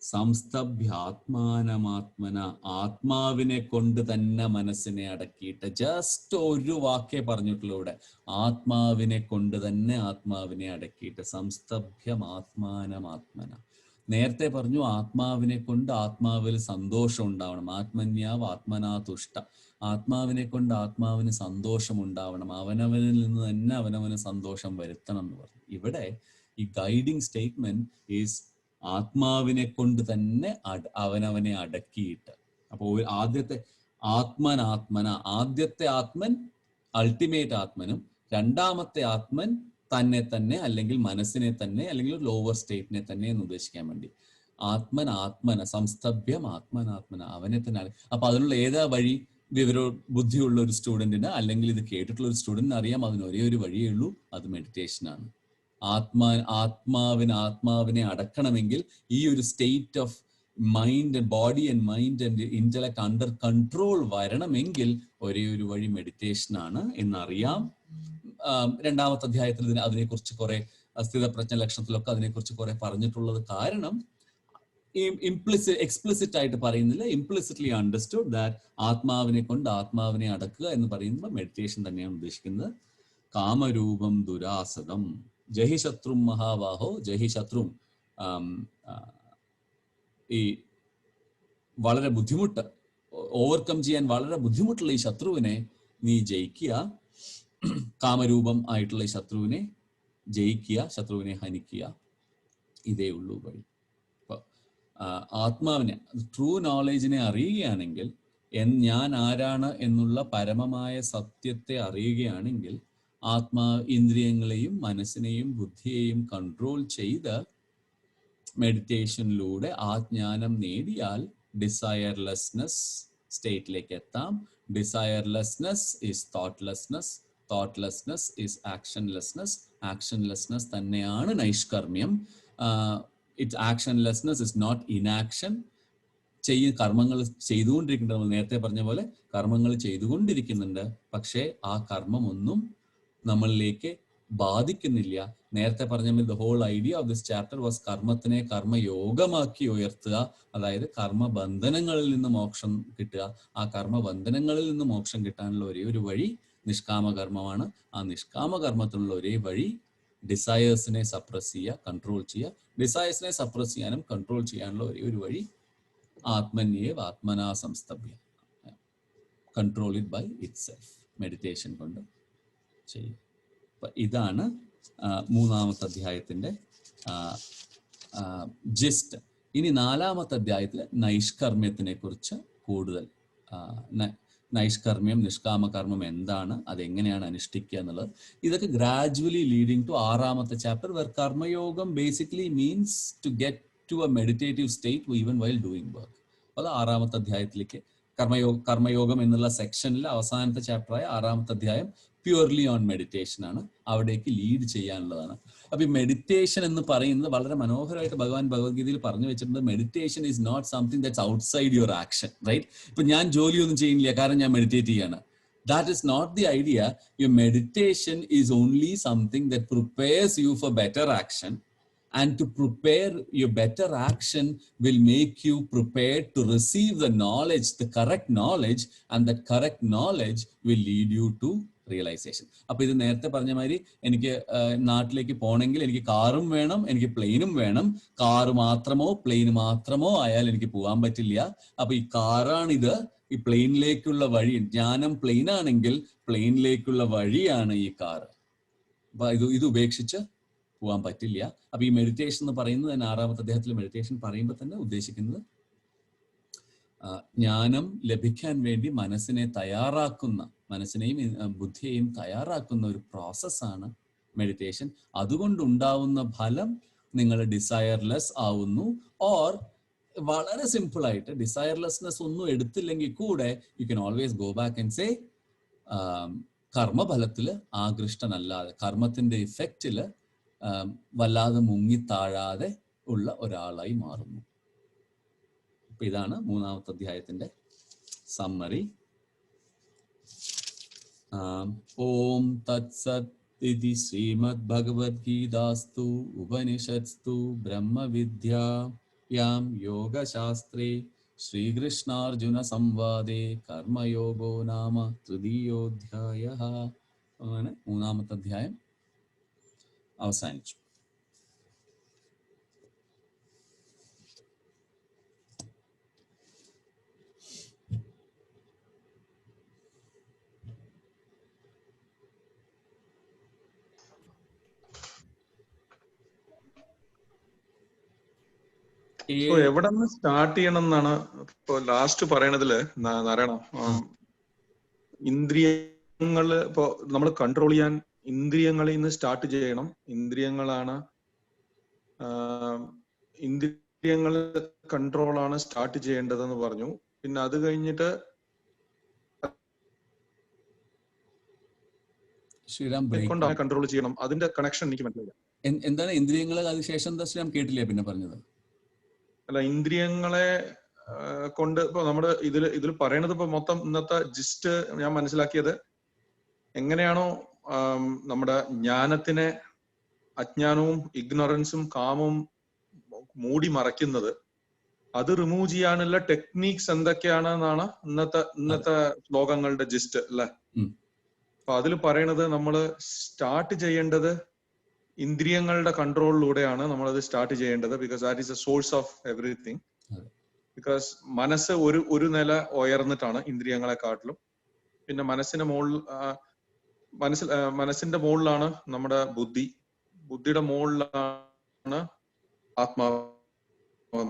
B: സംസ്തഭ്യാത്മാനമാത്മന, ആത്മാവിനെ കൊണ്ട് തന്നെ മനസ്സിനെ അടക്കിയിട്ട്, ജസ്റ്റ് ഒരു വാക്കേ പറഞ്ഞിട്ടുള്ളൂ ഇവിടെ, ആത്മാവിനെ കൊണ്ട് തന്നെ ആത്മാവിനെ അടക്കിയിട്ട്, സംസ്തഭ്യം ആത്മാനമാത്മന. നേരത്തെ പറഞ്ഞു ആത്മാവിനെ കൊണ്ട് ആത്മാവിൽ സന്തോഷം ഉണ്ടാവണം, ആത്മന്യാവ് ആത്മനാ തുഷ്ട, ആത്മാവിനെ കൊണ്ട് ആത്മാവിന് സന്തോഷം ഉണ്ടാവണം, അവനവനിൽ നിന്ന് തന്നെ അവനവന് സന്തോഷം വരുത്തണം എന്ന് പറഞ്ഞു. ഇവിടെ ഈ ഗൈഡിങ് സ്റ്റേറ്റ്മെന്റ് ഈസ് ആത്മാവിനെ കൊണ്ട് തന്നെ അവനവനെ അടക്കിയിട്ട്. അപ്പോൾ ആദ്യത്തെ ആത്മനാത്മന, ആദ്യത്തെ ആത്മൻ അൾട്ടിമേറ്റ് ആത്മനും, രണ്ടാമത്തെ ആത്മൻ തന്നെ തന്നെ അല്ലെങ്കിൽ മനസ്സിനെ തന്നെ അല്ലെങ്കിൽ ലോവർ സ്റ്റേറ്റിനെ തന്നെ എന്ന് ഉദ്ദേശിക്കാൻ വേണ്ടി. ആത്മന സംസ്തഭ്യം ആത്മനാത്മന, അവനെ തന്നെ. അപ്പൊ അതിനുള്ള ഏതാ വഴി? വിവര ബുദ്ധിയുള്ള ഒരു സ്റ്റുഡന്റിന് അല്ലെങ്കിൽ ഇത് കേട്ടിട്ടുള്ള ഒരു സ്റ്റുഡന്റിന് അറിയാം, അതിന് ഒരേ ഒരു വഴിയേ ഉള്ളൂ, അത് മെഡിറ്റേഷനാണ്. ആത്മാവിനെ അടക്കണമെങ്കിൽ, ഈ ഒരു state of mind, body and mind and intellect under control വരണമെങ്കിൽ ഒരേ ഒരു വഴി മെഡിറ്റേഷനാണ് എന്നറിയാം. രണ്ടാമത്തെ അധ്യായത്തിൽ അതിനെക്കുറിച്ച് കുറെ സ്ഥിതപ്രജ്ഞ ലക്ഷണത്തിലൊക്കെ അതിനെക്കുറിച്ച് കുറെ പറഞ്ഞിട്ടുള്ളത് കാരണം എക്സ്പ്ലിസിറ്റ് ആയിട്ട് പറയുന്നില്ല, ഇംപ്ലിസിറ്റ്ലി അണ്ടർസ്റ്റുഡ് ദാറ്റ് ആത്മാവിനെ കൊണ്ട് ആത്മാവിനെ അടക്കുക എന്ന് പറയുമ്പോൾ മെഡിറ്റേഷൻ തന്നെയാണ് ഉദ്ദേശിക്കുന്നത്. കാമരൂപം ദുരാസദം ജഹി ശത്രും മഹാബാഹോ, ജഹി ശത്രും, ഈ വളരെ ബുദ്ധിമുട്ട് ഓവർകം ചെയ്യാൻ വളരെ ബുദ്ധിമുട്ടുള്ള ഈ ശത്രുവിനെ നീ ജയിക്കുക. കാമരൂപം ആയിട്ടുള്ള ഈ ശത്രുവിനെ ജയിക്കുക, ശത്രുവിനെ ഹനിക്കുക, ഇതേ ഉള്ളൂ വഴി. ആത്മാവിനെ, ട്രൂ നോളേജിനെ അറിയുകയാണെങ്കിൽ, ഞാൻ ആരാണ് എന്നുള്ള പരമമായ സത്യത്തെ അറിയുകയാണെങ്കിൽ, ഇന്ദ്രിയങ്ങളെയും മനസ്സിനെയും ബുദ്ധിയെയും കൺട്രോൾ ചെയ്ത് മെഡിറ്റേഷനിലൂടെ ആ ജ്ഞാനം നേടിയാൽ ഡിസയർലെസ്നെസ് സ്റ്റേറ്റിലേക്ക് എത്താം. ഡിസയർലെസ്നെസ് ഈസ് തോട്ട്ലെസ്നെസ്, തോട്ട്ലെസ്നെസ് ഈസ് ആക്ഷൻലെസ്നെസ്, ആക്ഷൻലെസ്നെസ് തന്നെയാണ് നൈഷ്കർമ്മ്യം. It's actionlessness is not inaction. കർമ്മങ്ങൾ ചെയ്തുകൊണ്ടിരിക്കുന്നുണ്ട്, നമ്മൾ നേരത്തെ പറഞ്ഞ പോലെ കർമ്മങ്ങൾ ചെയ്തുകൊണ്ടിരിക്കുന്നുണ്ട്, പക്ഷേ ആ കർമ്മമൊന്നും നമ്മളിലേക്ക് ബാധിക്കുന്നില്ല. നേരത്തെ പറഞ്ഞ the whole idea of this chapter was കർമ്മത്തിനെ കർമ്മയോഗമാക്കി ഉയർത്തുക, അതായത് കർമ്മബന്ധനങ്ങളിൽ നിന്ന് മോക്ഷം കിട്ടുക. ആ കർമ്മബന്ധനങ്ങളിൽ നിന്ന് മോക്ഷം കിട്ടാനുള്ള ഒരേ ഒരു വഴി നിഷ്കാമകർമ്മമാണ്. ആ നിഷ്കാമകർമ്മത്തിനുള്ള ഒരേ വഴി ഡിസയേഴ്സിനെ സപ്രസ് ചെയ്യുക, കൺട്രോൾ ചെയ്യുക. ഡിസയേഴ്സിനെ സപ്രസ് ചെയ്യാനും കൺട്രോൾ ചെയ്യാനുള്ള ഒരേ ഒരു വഴി ആത്മന്യേവ് ആത്മനാ സംസ്തഭ്യ, control it by itself, meditation കൊണ്ട് ചെയ്യും. ഇതാണ് മൂന്നാമത്തെ അധ്യായത്തിന്റെ ജിസ്റ്റ്. ഇനി നാലാമത്തെ അധ്യായത്തിൽ നൈഷ്കർമ്മ്യത്തിനെ കുറിച്ച് കൂടുതൽ, നൈഷ്കർമ്മ്യം, നിഷ്കാമകർമ്മം എന്താണ്, അതെങ്ങനെയാണ് അനുഷ്ഠിക്കുക എന്നുള്ളത്, ഇതൊക്കെ ഗ്രാജുവലി ലീഡിങ് ടു ആറാമത്തെ ചാപ്റ്റർ, വെർ കർമ്മയോഗം basically means to get to a meditative state even while doing work. അത് ആറാമത്തെ അധ്യായത്തിലേക്ക്, കർമ്മയോഗം എന്നുള്ള സെക്ഷനിൽ അവസാനത്തെ ചാപ്റ്ററായ ആറാമത്തെ അധ്യായം പ്യൂർലി ഓൺ മെഡിറ്റേഷൻ ആണ്, അവിടേക്ക് ലീഡ് ചെയ്യാനുള്ളതാണ്. അപ്പൊ ഈ മെഡിറ്റേഷൻ എന്ന് പറയുന്നത് വളരെ മനോഹരമായിട്ട് ഭഗവാൻ ഭഗവത്ഗീതയിൽ പറഞ്ഞു വെച്ചിട്ടുണ്ട്. Meditation is not something that's outside your action, right? ഇപ്പൊ ഞാൻ ജോലിയൊന്നും ചെയ്യുന്നില്ല കാരണം ഞാൻ മെഡിറ്റേറ്റ് ചെയ്യാണ്. That is not the idea. Your meditation is only something that prepares you for better action, and to prepare your better action will make you prepared to receive the knowledge, the correct knowledge, and that correct knowledge will lead you to realisation. അപ്പൊ ഇത് നേരത്തെ പറഞ്ഞ മാതിരി എനിക്ക് നാട്ടിലേക്ക് പോകണമെങ്കിൽ എനിക്ക് കാറും വേണം, എനിക്ക് പ്ലെയിനും വേണം. കാറ് മാത്രമോ പ്ലെയിൻ മാത്രമോ ആയാൽ എനിക്ക് പോകാൻ പറ്റില്ല. അപ്പൊ ഈ കാറാണിത്, ഈ പ്ലെയിനിലേക്കുള്ള വഴി, ജ്ഞാനം പ്ലെയിൻ ആണെങ്കിൽ പ്ലെയിനിലേക്കുള്ള വഴിയാണ് ഈ കാറ്. അപ്പൊ ഇത് ഉപേക്ഷിച്ച് പോകാൻ പറ്റില്ല. അപ്പൊ ഈ മെഡിറ്റേഷൻ എന്ന് പറയുന്നത് തന്നെ 6ാമത്തെ അധ്യായത്തിൽ മെഡിറ്റേഷൻ പറയുമ്പോൾ തന്നെ ഉദ്ദേശിക്കുന്നത് ജ്ഞാനം ലഭിക്കാൻ വേണ്ടി മനസ്സിനെയും ബുദ്ധിയെയും തയ്യാറാക്കുന്ന ഒരു പ്രോസസ്സാണ് മെഡിറ്റേഷൻ. അതുകൊണ്ടുണ്ടാവുന്ന ഫലം നിങ്ങൾ ഡിസയർലെസ് ആവുന്നു. ഓർ വളരെ സിമ്പിൾ ആയിട്ട് ഡിസയർലെസ്നെസ് ഒന്നും എടുത്തില്ലെങ്കിൽ കൂടെ you can always go back and say കർമ്മഫലത്തിൽ ആകൃഷ്ടനല്ലാതെ, കർമ്മത്തിന്റെ ഇഫക്റ്റിൽ വല്ലാതെ മുങ്ങിത്താഴാതെ ഉള്ള ഒരാളായി മാറുന്നു. അപ്പൊ ഇതാണ് 3ാമത്തെ അധ്യായത്തിന്റെ സമ്മറി. ഓം തത്സത് ഇതി ശ്രീമദ് ഭഗവദ്ഗീതാസ്തു ഉപനിഷത്സ്തു ബ്രഹ്മവിദ്യായാം യോഗശാസ്ത്രേ ശ്രീകൃഷ്ണാർജുന സംവാദേ കർമ്മയോഗോ നാമ തൃതീയോധ്യായഃ. അങ്ങനെ 3ാമത്തെ അധ്യായം അവസാനിച്ചു.
A: എവിടെ നിന്ന് സ്റ്റാർട്ട് ചെയ്യണം എന്നാണ് ഇപ്പൊ ലാസ്റ്റ് പറയണതില് നാരായണ. ഇന്ദ്രിയങ്ങള് ഇപ്പൊ നമ്മൾ കൺട്രോൾ ചെയ്യാൻ ഇന്ദ്രിയങ്ങളിൽ നിന്ന് സ്റ്റാർട്ട് ചെയ്യണം. ഇന്ദ്രിയങ്ങളാണ് ഇന്ദ്രിയങ്ങൾ കൺട്രോളാണ് സ്റ്റാർട്ട് ചെയ്യേണ്ടതെന്ന് പറഞ്ഞു. പിന്നെ അത് കഴിഞ്ഞിട്ട് കൺട്രോൾ ചെയ്യണം. അതിന്റെ കണക്ഷൻ എനിക്ക് മനസ്സിലായില്ല.
B: എന്താണ് ഇന്ദ്രിയങ്ങളെ അതിനുശേഷം എന്താ ശ്രീരാം കേട്ടില്ല പിന്നെ പറഞ്ഞത്?
A: അല്ല, ഇന്ദ്രിയങ്ങളെ കൊണ്ട് ഇപ്പൊ നമ്മുടെ ഇതിൽ പറയണത് ഇപ്പൊ മൊത്തം ഇന്നത്തെ ജിസ്റ്റ് ഞാൻ മനസ്സിലാക്കിയത്, എങ്ങനെയാണോ നമ്മുടെ ജ്ഞാനത്തിനെ അജ്ഞാനവും ഇഗ്നോറൻസും കാമവും മൂടി മറയ്ക്കുന്നത്, അത് റിമൂവ് ചെയ്യാനുള്ള ടെക്നീക്സ് എന്തൊക്കെയാണെന്നാണ് ഇന്നത്തെ ശ്ലോകങ്ങളുടെ ജിസ്റ്റ് അല്ലെ. അപ്പൊ അതിൽ പറയണത് നമ്മള് സ്റ്റാർട്ട് ചെയ്യേണ്ടത് ഇന്ദ്രിയങ്ങളുടെ കൺട്രോളിലൂടെയാണ് നമ്മളത് സ്റ്റാർട്ട് ചെയ്യേണ്ടത്. Because that is A source of everything. Because മനസ്സ് ഒരു നില ഉയർന്നിട്ടാണ് ഇന്ദ്രിയങ്ങളെക്കാട്ടിലും. പിന്നെ മനസ്സിന്റെ മുകളിലാണ് നമ്മുടെ ബുദ്ധി, ബുദ്ധിയുടെ മുകളിലാണ് ആത്മാവ്,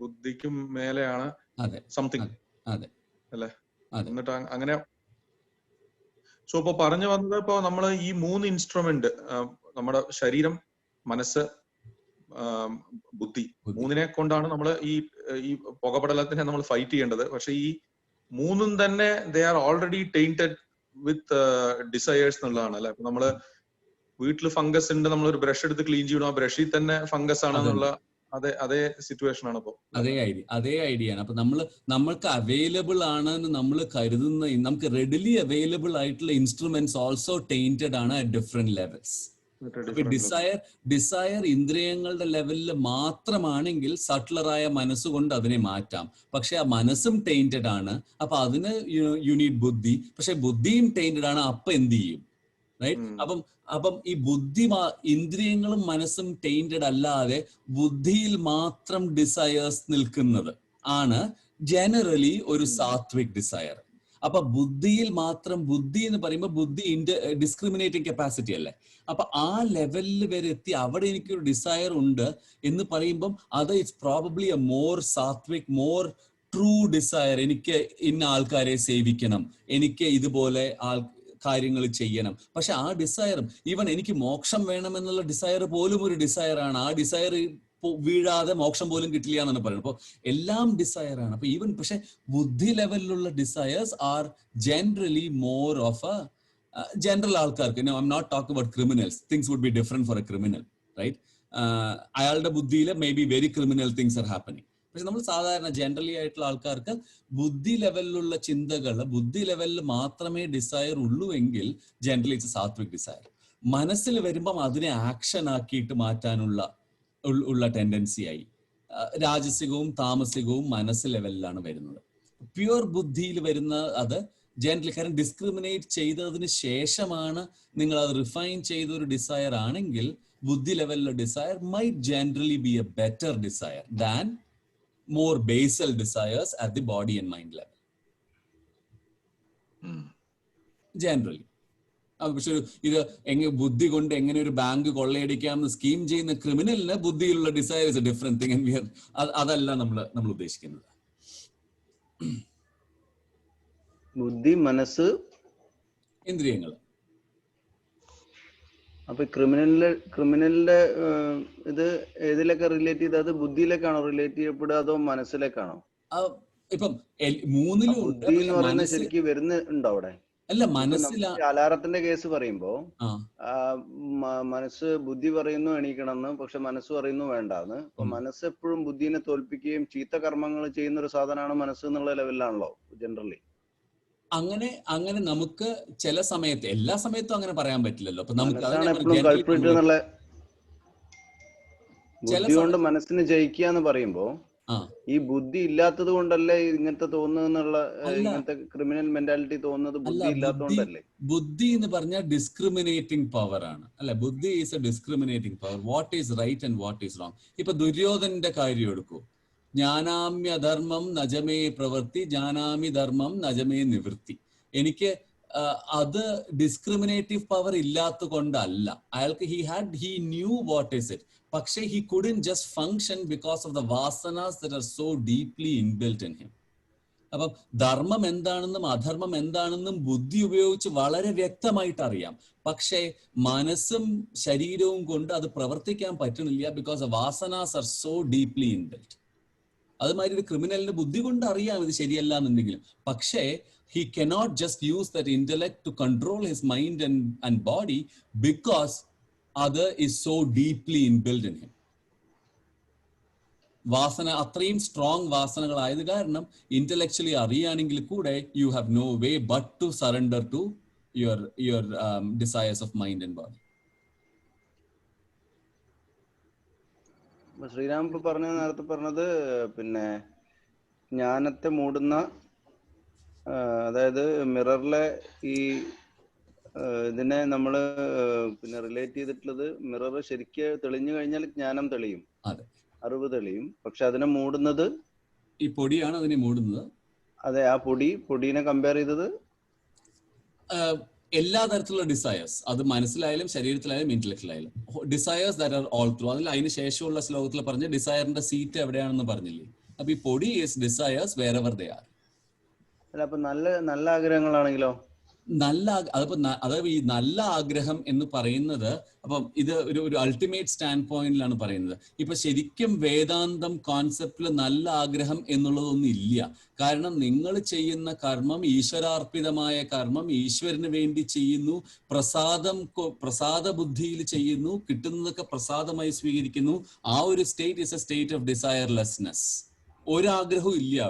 A: ബുദ്ധിക്കും മേലെയാണ് സംതിങ് അല്ലെ. എന്നിട്ട് അങ്ങനെ സോ ഇപ്പൊ പറഞ്ഞു വന്നത്, ഇപ്പൊ നമ്മള് ഈ 3 ഇൻസ്ട്രുമെന്റ്, നമ്മുടെ ശരീരം, മനസ്സ്, ബുദ്ധി, 3നെ കൊണ്ടാണ് നമ്മൾ ഈ പുകപടലത്തിനെ നമ്മൾ ഫൈറ്റ് ചെയ്യേണ്ടത്. പക്ഷെ ഈ 3ഉം തന്നെ they are already tainted with desires എന്നുള്ളതാണ് അല്ലെ. ഇപ്പൊ നമ്മള് വീട്ടിൽ ഫംഗസ് ഉണ്ട്, നമ്മൾ ഒരു ബ്രഷ് എടുത്ത് ക്ലീൻ ചെയ്യണം, ആ ബ്രഷിൽ തന്നെ ഫംഗസ് ആണെന്നുള്ള അതേ സിറ്റുവേഷൻ ആണ് ഇപ്പൊ.
B: അതേ ഐഡിയ ആണ്. അപ്പൊ നമ്മൾക്ക് അവൈലബിൾ ആണെന്ന് നമ്മൾ കരുതുന്ന, നമുക്ക് റെഡിലി അവൈലബിൾ ആയിട്ടുള്ള ഇൻസ്ട്രുമെന്റ്സ് ഓൾസോ ടൈന്റഡ് ആണ് അറ്റ് ഡിഫറെന്റ് ലെവൽസ്. ഡിസയർ ഇന്ദ്രിയങ്ങളുടെ ലെവലിൽ മാത്രമാണെങ്കിൽ സട്ട്ലറായ മനസ്സുകൊണ്ട് അതിനെ മാറ്റാം. പക്ഷെ ആ മനസ്സും ടൈന്റഡ് ആണ്. അപ്പൊ അതിന് യു നീഡ് ബുദ്ധി. പക്ഷെ ബുദ്ധിയും ടൈന്റഡ് ആണ്. അപ്പൊ എന്ത് ചെയ്യും? റൈറ്റ്. അപ്പം ഈ ഇന്ദ്രിയങ്ങളും മനസ്സും ടൈന്റഡ് അല്ലാതെ ബുദ്ധിയിൽ മാത്രം ഡിസയേഴ്സ് നിൽക്കുന്നത് ആണ് ജനറലി ഒരു സാത്വിക് ഡിസയർ. അപ്പൊ ബുദ്ധിയിൽ മാത്രം, ബുദ്ധി എന്ന് പറയുമ്പോൾ ബുദ്ധി ഡിസ്ക്രിമിനേറ്റിംഗ് കപ്പാസിറ്റി അല്ലേ. അപ്പൊ ആ ലെവലിൽ വരെ എത്തി അവിടെ എനിക്കൊരു ഡിസയർ ഉണ്ട് എന്ന് പറയുമ്പം അത് it's probably a more sattvic, more true desire. എനിക്ക് ഇന്ന ആൾക്കാരെ സേവിക്കണം, എനിക്ക് ഇതുപോലെ കാര്യങ്ങൾ ചെയ്യണം. പക്ഷെ ആ ഡിസയറും, ഈവൻ എനിക്ക് മോക്ഷം വേണമെന്നുള്ള ഡിസയർ പോലും ഒരു ഡിസയറാണ്. ആ ഡിസയർ വീഴാതെ മോക്ഷം പോലും കിട്ടില്ല എന്നാണ് പറയുന്നത്. അപ്പോൾ എല്ലാം ഡിസയറാണ്. അപ്പൊ ഈവൻ പക്ഷെ ബുദ്ധി ലെവലിലുള്ള desires are generally more of a general ആൾക്കാർക്ക്. I'm not talking about criminals. Things would be different for a criminal, right. അയാളുടെ ബുദ്ധിയിൽ may be very criminal things are happening. പക്ഷെ നമ്മൾ സാധാരണ ജനറലി ആയിട്ടുള്ള ആൾക്കാർക്ക് ബുദ്ധി ലെവലിലുള്ള ചിന്തകൾ, ബുദ്ധി ലെവലിൽ മാത്രമേ ഡിസയർ ഉള്ളൂ എങ്കിൽ ജനറലി ഇറ്റ്സ് സാത്വിക് ഡിസയർ. മനസ്സിൽ വരുമ്പം അതിനെ ആക്ഷൻ ആക്കിയിട്ട് മാറ്റാനുള്ള ടെൻഡൻസി ആയി. രാജസികവും താമസികവും മനസ്സ് ലെവലിലാണ് വരുന്നത്. പ്യുവർ ബുദ്ധിയിൽ വരുന്ന അത് ജനറലി, കാരണം ഡിസ്ക്രിമിനേറ്റ് ചെയ്തതിന് ശേഷമാണ് നിങ്ങൾ അത് റിഫൈൻ ചെയ്ത ഒരു ഡിസയർ ആണെങ്കിൽ ബുദ്ധി ലെവലിലെ desire might generally be a better desire than more basal desires at the body and mind level. Generally. പക്ഷെ ഇത് ബുദ്ധി കൊണ്ട് എങ്ങനെ ഒരു ബാങ്ക് കൊള്ളയടിക്കാമെന്ന് സ്കീം ചെയ്യുന്ന ക്രിമിനലിന് ബുദ്ധിയിലുള്ള desire is a different thing. അതല്ല നമ്മൾ ഉദ്ദേശിക്കുന്നത്.
C: ബുദ്ധി, മനസ്സ്,
B: ഇന്ദ്രിയങ്ങൾ.
C: അപ്പൊ ക്രിമിനലിന്റെ ഇത് ഏതിലൊക്കെ റിലേറ്റ് ചെയ്ത്, അത് ബുദ്ധിയിലേക്കാണോ റിലേറ്റ് ചെയ്യപ്പെടുക അതോ മനസ്സിലേക്കാണോ?
B: ഇപ്പം മൂന്നിലും
C: ബുദ്ധി എന്ന് പറയുന്നത് ശരിക്കും വരുന്നുണ്ടോ അവിടെ?
B: അല്ല, മനസ്സിലാ
C: അലാറത്തിന്റെ കേസ് പറയുമ്പോ മനസ്സ് ബുദ്ധി പറയുന്നു എണീക്കണമെന്ന്, പക്ഷെ മനസ്സ് പറയുന്നു വേണ്ടാന്ന്. അപ്പൊ മനസ്സ് എപ്പോഴും ബുദ്ധിനെ തോൽപ്പിക്കുകയും ചീത്ത കർമ്മങ്ങൾ ചെയ്യുന്ന ഒരു സാധനമാണ് മനസ്സ് എന്നുള്ള ലെവലിലാണല്ലോ ജനറലി.
B: അങ്ങനെ നമുക്ക് ചില സമയത്ത്, എല്ലാ സമയത്തും അങ്ങനെ പറയാൻ പറ്റില്ലല്ലോ. അപ്പൊ നമുക്ക്
C: ബുദ്ധി കൊണ്ട് മനസ്സിന് ജയിക്കുക എന്ന് പറയുമ്പോ ഈ ബുദ്ധി ഇല്ലാത്തത് കൊണ്ടല്ലേ ഇങ്ങനത്തെ തോന്നുന്നുള്ള, ഇങ്ങനത്തെ ക്രിമിനൽ മെന്റാലിറ്റി തോന്നുന്നത് ബുദ്ധി ഇല്ലാത്തതുകൊണ്ടല്ലേ?
B: ബുദ്ധി എന്ന് പറഞ്ഞാൽ ഡിസ്ക്രിമിനേറ്റിംഗ് പവർ ആണ്, അല്ലെ? Buddhi is a discriminating power. What is right and what is wrong. ഇപ്പൊ ദുര്യോധനന്റെ കാര്യം എടുക്കൂ. ജ്ഞാനാമ്യ ധർമ്മം നജമേ പ്രവൃത്തി, ജ്ഞാനാമി ധർമ്മം നജമേ നിവൃത്തി. എനിക്ക് അത് ഡിസ്ക്രിമിനേറ്റീവ് പവർ ഇല്ലാത്ത കൊണ്ടല്ല. അയാൾക്ക് he knew what is it. പക്ഷേ he couldn't just function because of the vasanas that are so deeply inbuilt in him. അപ്പം ധർമ്മം എന്താണെന്നും അധർമ്മം എന്താണെന്നും ബുദ്ധി ഉപയോഗിച്ച് വളരെ വ്യക്തമായിട്ട് അറിയാം. പക്ഷേ മനസ്സും ശരീരവും കൊണ്ട് അത് പ്രവർത്തിക്കാൻ പറ്റണില്ല, because the vasanas are so deeply inbuilt. അതുമാതിരി ഒരു ക്രിമിനലിന് ബുദ്ധി കൊണ്ട് അറിയാം ഇത് ശരിയല്ല എന്നുണ്ടെങ്കിലും, പക്ഷേ he cannot just use that intellect to control his mind and body because other is so deeply inbuilt in him. വാസന അത്രയും സ്ട്രോങ് വാസനകളായത് കാരണം ഇന്റലക്ച്വലി അറിയാണെങ്കിൽ കൂടെ you have no way but to surrender to your desires of mind and body.
C: Shriram നേരത്തെ പറഞ്ഞത് പിന്നെ ജ്ഞാനത്തെ മൂടുന്ന, അതായത് മിററിലെ ഈ ഇതിനെ നമ്മള് പിന്നെ റിലേറ്റ് ചെയ്തിട്ടുള്ളത്, മിറർ ശരിക്ക് തെളിഞ്ഞു കഴിഞ്ഞാൽ ജ്ഞാനം തെളിയും, അറിവ് തെളിയും. പക്ഷെ അതിനെ മൂടുന്നത്
B: ഈ പൊടിയാണ്. അതിനെ മൂടുന്നത്
C: അതെ, ആ പൊടിയെ കമ്പയർ ചെയ്തത്
B: എല്ലാ തരത്തിലുള്ള ഡിസയേഴ്സ്, അത് മനസ്സിലായാലും ശരീരത്തിലായാലും ഇന്റലക്ച്വലായാലും desires that are all through. അതിന് ശേഷമുള്ള ശ്ലോകത്തിൽ പറഞ്ഞ ഡിസയറിന്റെ സീറ്റ് എവിടെയാണെന്ന് പറഞ്ഞില്ലേ? അപ്പൊ ഈ പൊടി is desires wherever they are.
C: അല്ല, അപ്പൊ നല്ല ആഗ്രഹങ്ങളാണെങ്കിലോ?
B: അതായത് ഈ നല്ല ആഗ്രഹം എന്ന് പറയുന്നത്, അപ്പം ഇത് ഒരു അൾട്ടിമേറ്റ് സ്റ്റാൻഡ് പോയിന്റിലാണ് പറയുന്നത്. ഇപ്പൊ ശരിക്കും വേദാന്തം കോൺസെപ്റ്റിൽ നല്ല ആഗ്രഹം എന്നുള്ളതൊന്നും ഇല്ല. കാരണം നിങ്ങൾ ചെയ്യുന്ന കർമ്മം ഈശ്വരാർപ്പിതമായ കർമ്മം, ഈശ്വരന് വേണ്ടി ചെയ്യുന്നു, പ്രസാദ ബുദ്ധിയിൽ ചെയ്യുന്നു, കിട്ടുന്നതൊക്കെ പ്രസാദമായി സ്വീകരിക്കുന്നു. ആ ഒരു state is a state of desirelessness. ഒരാഗ്രഹവും ഇല്ല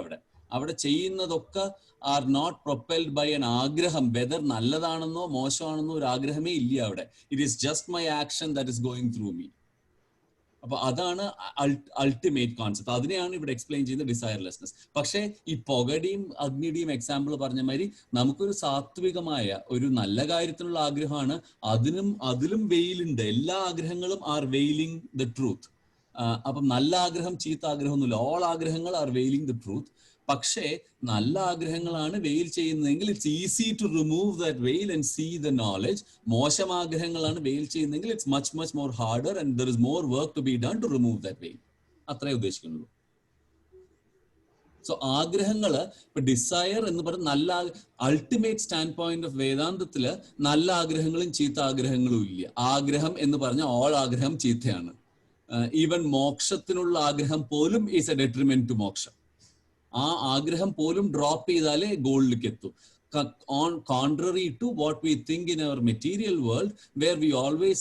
B: അവിടെ ചെയ്യുന്നതൊക്കെ are not propelled by an ആഗ്രഹം. വെദർ നല്ലതാണെന്നോ മോശമാണെന്നോ ഒരു ആഗ്രഹമേ ഇല്ല അവിടെ. It is just my action that is going through me. അപ്പൊ അതാണ് അൾട്ടിമേറ്റ് കോൺസെപ്റ്റ്. അതിനെയാണ് ഇവിടെ എക്സ്പ്ലെയിൻ ചെയ്യുന്നത് ഡിസയർലെസ്നെസ്. പക്ഷേ ഈ പുകയുടെയും അഗ്നിയുടെയും എക്സാമ്പിൾ പറഞ്ഞ മാതിരി നമുക്കൊരു സാത്വികമായ ഒരു നല്ല കാര്യത്തിനുള്ള ആഗ്രഹമാണ്. അതിലും വെയിലുണ്ട്. എല്ലാ ആഗ്രഹങ്ങളും ആർ വെയിലിംഗ് ദ ട്രൂത്ത്. അപ്പം നല്ല ആഗ്രഹം ചീത്ത ആഗ്രഹമൊന്നുമില്ല. ഓൾ ആഗ്രഹങ്ങൾ ആർ വെയിലിംഗ് ദ ട്രൂത്ത്. പക്ഷേ നല്ല ആഗ്രഹങ്ങളാണ് വെയിൽ ചെയ്യുന്നതെങ്കിൽ it's easy to remove that veil and see the knowledge. മോശം ആഗ്രഹങ്ങളാണ് വെയിൽ ചെയ്യുന്നതെങ്കിൽ it's much more harder and there is more work to be done to remove that veil. അത്രേ ഉദ്ദേശിക്കുന്നുള്ളൂ. So ആഗ്രഹങ്ങള് ഇപ്പൊ desire എന്ന് പറഞ്ഞ നല്ല അൾട്ടിമേറ്റ് സ്റ്റാൻഡ് പോയിന്റ് ഓഫ് വേദാന്തത്തില് നല്ല ആഗ്രഹങ്ങളും ചീത്ത ആഗ്രഹങ്ങളും ഇല്ല. ആഗ്രഹം എന്ന് പറഞ്ഞ ഓൾ ആഗ്രഹം ചീത്തയാണ്. ഈവൻ മോക്ഷത്തിനുള്ള ആഗ്രഹം പോലും ഈസ് എ ഡെട്രിമെന്റ് ടു മോക്ഷം. ആ ആഗ്രഹം പോലും ഡ്രോപ്പ് ചെയ്താലേ ഗോളിലേക്ക് എത്തും. On contrary to what we think in our material world, where we always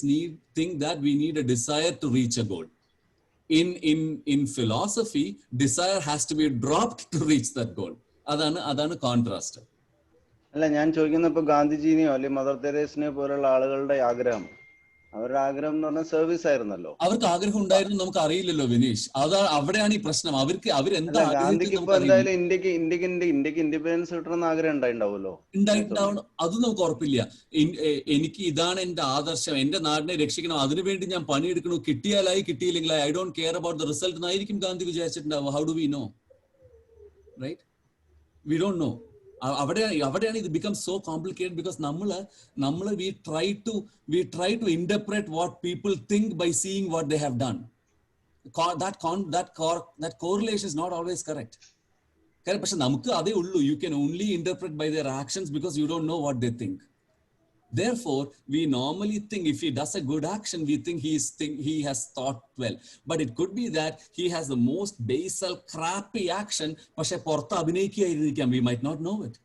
B: think that we need a desire to reach a goal. In philosophy, desire has to be dropped to reach that goal. അതാണ് contrast.
C: അല്ല, ഞാൻ ചോദിക്കുന്ന ഇപ്പൊ ഗാന്ധിജിനെയോ അല്ലെങ്കിൽ mother തെരേസിനെ പോലുള്ള ആളുകളുടെ ആഗ്രഹം അവരുടെ ആഗ്രഹം എന്ന് പറഞ്ഞാൽ സർവീസ് ആയിരുന്നല്ലോ.
B: അവർക്ക് ആഗ്രഹം ഉണ്ടായിരുന്നു, നമുക്ക് അറിയില്ലല്ലോ വിനീഷ്. അവിടെയാണ് ഈ പ്രശ്നം. അവരെന്താ
C: ഗാന്ധിക്ക് ഇപ്പൊ എന്തായാലും ഇന്ത്യക്ക് ഇൻഡിപെൻഡൻസ് കിട്ടണമെന്ന് ആഗ്രഹം ഉണ്ടാവുമല്ലോ.
B: ഉണ്ടായിട്ടുണ്ടാവണം, അത് നമുക്ക് ഉറപ്പില്ല. എനിക്ക് ഇതാണ് എന്റെ ആദർശം, എന്റെ നാടിനെ രക്ഷിക്കണം, അതിനുവേണ്ടി ഞാൻ പണിയെടുക്കണു, കിട്ടിയാലായി കിട്ടിയില്ലെങ്കിലായി, I don't care about the result എന്നായിരിക്കും ഗാന്ധി വിചാരിച്ചിട്ടുണ്ടാവുക. How do we know? Right, we don't know. അവിടെയാണ് ഇത് ബിക്കം സോ കോംപ്ലിക്കേറ്റഡ്. ബിക്കോസ് നമ്മള് we try to interpret what people think by seeing what they have done. That correlation is not always correct. പക്ഷെ നമുക്ക് അതേ ഉള്ളൂ. You can only interpret by their actions because you don't know what they think. Therefore, we normally think if he does a good action, we think he has thought well. But it could be that he has the most basal, crappy action. പക്ഷെ പുറത്ത് അഭിനയിക്കുകയായിരിക്കാം. We might not know it.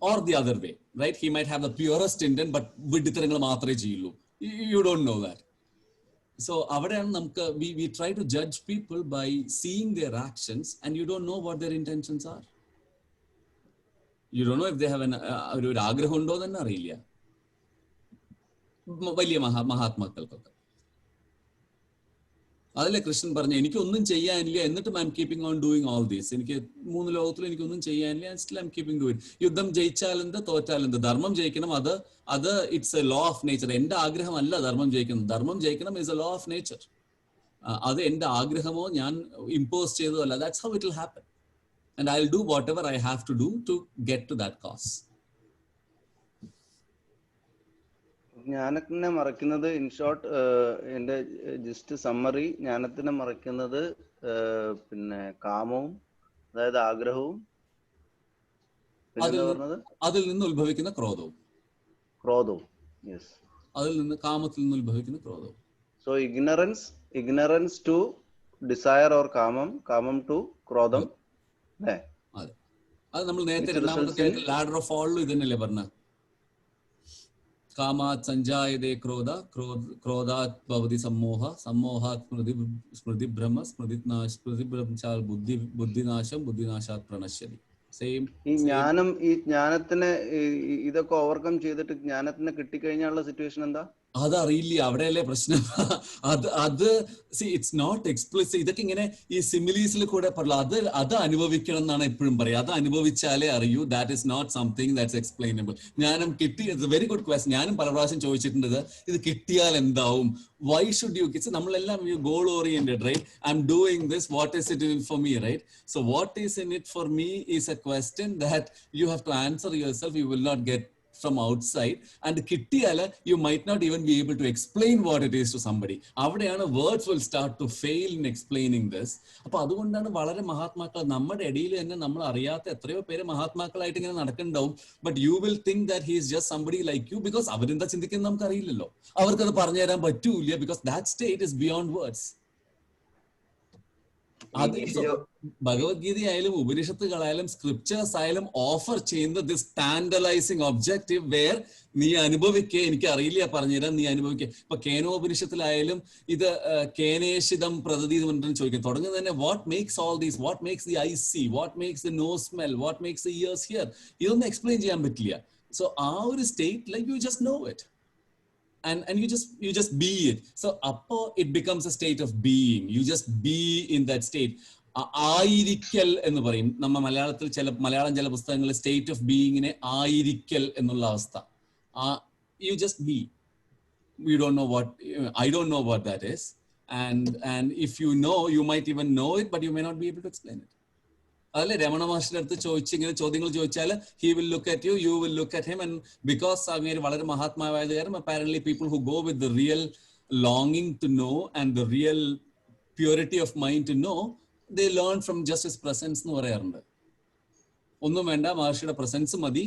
B: Or the other way, right? He might have the purest intent, but വിഡ്ഢിത്തരങ്ങൾ മാത്രമേ ചെയ്യുള്ളൂ. You don't know that. So, അവിടെയാണ് നമുക്ക് we try to judge people by seeing their actions, and you don't know what their intentions are. You don't know if they have ഒരു ആഗ്രഹം ഉണ്ടോ എന്ന് അറിയില്ല വലിയ മഹാത്മാക്കൾക്കൊക്കെ. അതല്ലേ കൃഷ്ണൻ പറഞ്ഞു, എനിക്കൊന്നും ചെയ്യാനില്ല, എന്നിട്ടും I M keeping on doing all these. എനിക്ക് 3 ലോകത്തിലും എനിക്കൊന്നും ചെയ്യാനില്ല, still I M keeping doing. യുദ്ധം ജയിച്ചാലെന്ത് തോറ്റാലെന്ത്, ധർമ്മം ജയിക്കണം. അത് it's A law of nature. എന്റെ ആഗ്രഹമല്ല ധർമ്മം ജയിക്കണം. ധർമ്മം ജയിക്കണം is A law of nature. അത് എന്റെ ആഗ്രഹമോ ഞാൻ ഇമ്പോസ് ചെയ്തതോ അല്ല. That's how it will happen. And I'll do whatever I have to do to get to that cause.
C: ജ്ഞാനത്തിനെ മറയ്ക്കുന്നത്, ഇൻ ഷോർട്ട് എന്റെ ജസ്റ്റ് സമ്മറി, ജ്ഞാനത്തിനെ മറയ്ക്കുന്നത് പിന്നെ കാമവും, അതായത് ആഗ്രഹവും,
B: അതിൽ നിന്ന് ഉത്ഭവിക്കുന്ന ക്രോധവും.
C: യെസ്,
B: അതിൽ നിന്ന് കാമത്തിൽ നിന്ന് ഉത്ഭവിക്കുന്ന ക്രോധവും.
C: So ignorance to desire or കാമം ടു ക്രോധം.
B: അതെ, അത് നമ്മൾ നേരത്തെ രണ്ടാമത്തെ ലാഡർ ഓഫ് ഓളിലും ഇതന്നെയല്ലേ പറഞ്ഞ. കാമാത് സഞ്ജായതേ ക്രോധാത് ഭവതി സമ്മോഹാത് സ്മൃതിഭ്രമ സ്മൃതിഭ്രംശാൽ ബുദ്ധിനാശാത് പ്രണശ്യതി.
C: ഈ ജ്ഞാനത്തിനെ ഇതൊക്കെ ഓവർകം ചെയ്തിട്ട് ജ്ഞാനത്തിനെ കിട്ടിക്കഴിഞ്ഞാലുള്ള സിറ്റുവേഷൻ എന്താ?
B: അതറിയില്ല, അവിടെയല്ലേ പ്രശ്നം. അത് ഇറ്റ്സ് നോട്ട് എക്സ്പ്ലിസിറ്റ്. ഇതൊക്കെ ഇങ്ങനെ ഈ സിമിലീസിൽ കൂടെ പറഞ്ഞു. അത് അനുഭവിക്കണം എന്നാണ് എപ്പോഴും പറയുക. അത് അനുഭവിച്ചാലേ അറിയൂ. That is not something that's explainable. ജ്ഞാനം കിട്ടി, വെരി ഗുഡ് ക്വസ്റ്റ്യൻ. ഞാനും പല പ്രാവശ്യം ചോദിച്ചിട്ടുണ്ട്, ഇത് കിട്ടിയാൽ എന്താവും? Why should you kits? നമ്മളെല്ലാം goal oriented, right? I'm doing this, what is it in for me, right? So what is in it for me is a question that you have to answer yourself. You will not get from outside, and kittiyala you might not even be able to explain what it is to somebody. Avideയാണ് words will start to fail in explaining this. അപ്പോൾ അതുകൊണ്ടാണ് വളരെ മഹാത്മാക്കൾ നമ്മുടെ ഇടയിൽ തന്നെ നമ്മൾ അറിയാത്ത എത്രയോ പേര് മഹാത്മാക്കളായിട്ട് ഇങ്ങനെ നടക്കുന്നുണ്ടാവും. But you will think that he is just somebody like you, because അവരെന്താ ചിന്തിക്കുന്നത് നമുക്ക് അറിയില്ലല്ലോ. അവർക്കത് പറഞ്ഞു തരാൻ പറ്റൂല, because that state is beyond words. അത് ഭഗവത്ഗീതയായാലും ഉപനിഷത്തുകളായാലും സ്ക്രിപ്ചേഴ്സ് ആയാലും ഓഫർ ചെയ്യുന്ന ദിസ് സ്റ്റാൻഡലൈസിങ് ഒബ്ജക്റ്റീവ് വേർ നീ അനുഭവിക്കുക, എനിക്ക് അറിയില്ല പറഞ്ഞുതരാം, നീ അനുഭവിക്കുക. ഇപ്പൊ കേനോപനിഷത്തിലായാലും ഇത് കേനേഷിതം പ്രതീതി എന്ന് പറഞ്ഞിട്ട് ചോദിക്കും. തുടങ്ങുന്നത് തന്നെ what makes all these, what makes the eye see, what makes the nose smell, what makes the ears hear. ഇതൊന്നും എക്സ്പ്ലെയിൻ ചെയ്യാൻ പറ്റില്ല. സോ ആ ഒരു state like you just know it. And you just be it. So appo it becomes a state of being. You just be in that state. ആയിരിക്കൽ എന്ന് പറയും നമ്മ മലയാളം ചില പുസ്തകങ്ങളിൽ സ്റ്റേറ്റ് ഓഫ് ബീയിങ്ങിനെ ആയിരിക്കൽ എന്നുള്ള അവസ്ഥ. You just be. You don't know what, I don't know what that is. And if you know, you might even know it, but you may not be able to explain it. അതല്ലേ രമണ മഹർഷിയുടെ അടുത്ത് ഇങ്ങനെ ചോദ്യങ്ങൾ ചോദിച്ചാൽ he will look at you, you will look at him, and because അങ്ങനെ വളരെ മഹാത്മാവായത് കാരണം apparently people who go with the real longing to know and the real purity of mind to know, they learn from just his presence എന്ന് പറയാറുണ്ട്. ഒന്നും വേണ്ട, മഹർഷിയുടെ presence മതി.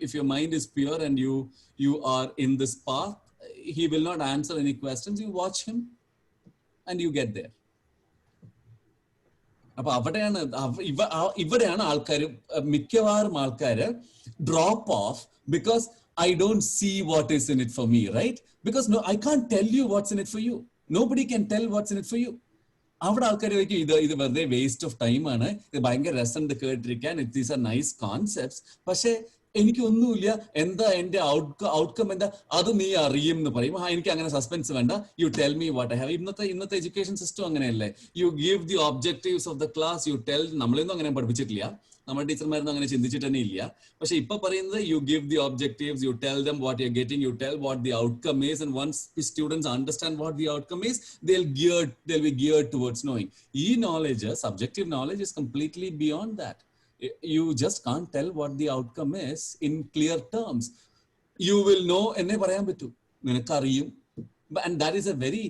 B: if your mind is pure and you are in this path, he will not answer any questions. You watch him and you get there. അപ്പൊ ഇവിടെയാണ് ആൾക്കാർ, മിക്കവാറും ആൾക്കാര് drop off, because I don't see what is in it for me, right? Because I can tell you what's in it for you. Nobody can tell what's in it for you. അവിടെ ആൾക്കാർ ചോദിക്കും ഇത് വെറുതെ waste of time ആണ്, ഇത് ഭയങ്കര രസം കേട്ടിരിക്കാൻ, these are nice concepts. പക്ഷെ എനിക്കൊന്നുമില്ല, എന്താ എന്റെ ഔട്ട്കം എന്താ അത് നീ അറിയും എന്ന് പറയും. എനിക്ക് അങ്ങനെ സസ്പെൻസ് വേണ്ട, you tell me what I have. ഇന്നത്തെ എഡ്യൂക്കേഷൻ സിസ്റ്റം അങ്ങനെയല്ലേ. U give the objectives of the class, you tell. നമ്മളൊന്നും അങ്ങനെ പഠിപ്പിച്ചിട്ടില്ല, നമ്മുടെ ടീച്ചർമാരൊന്നും അങ്ങനെ ചിന്തിച്ചിട്ട് തന്നെ ഇല്ല. പക്ഷെ ഇപ്പൊ പറയുന്നത് you give the objectives, you tell them what you are getting, you tell what the outcome is, and once the students understand what the outcome is, they'll be geared towards knowing. ഈ knowledge, subjective knowledge, is completely beyond that. You just can't tell what the outcome is in clear terms. You will know enne parayan pattu, ninakku. And that is a very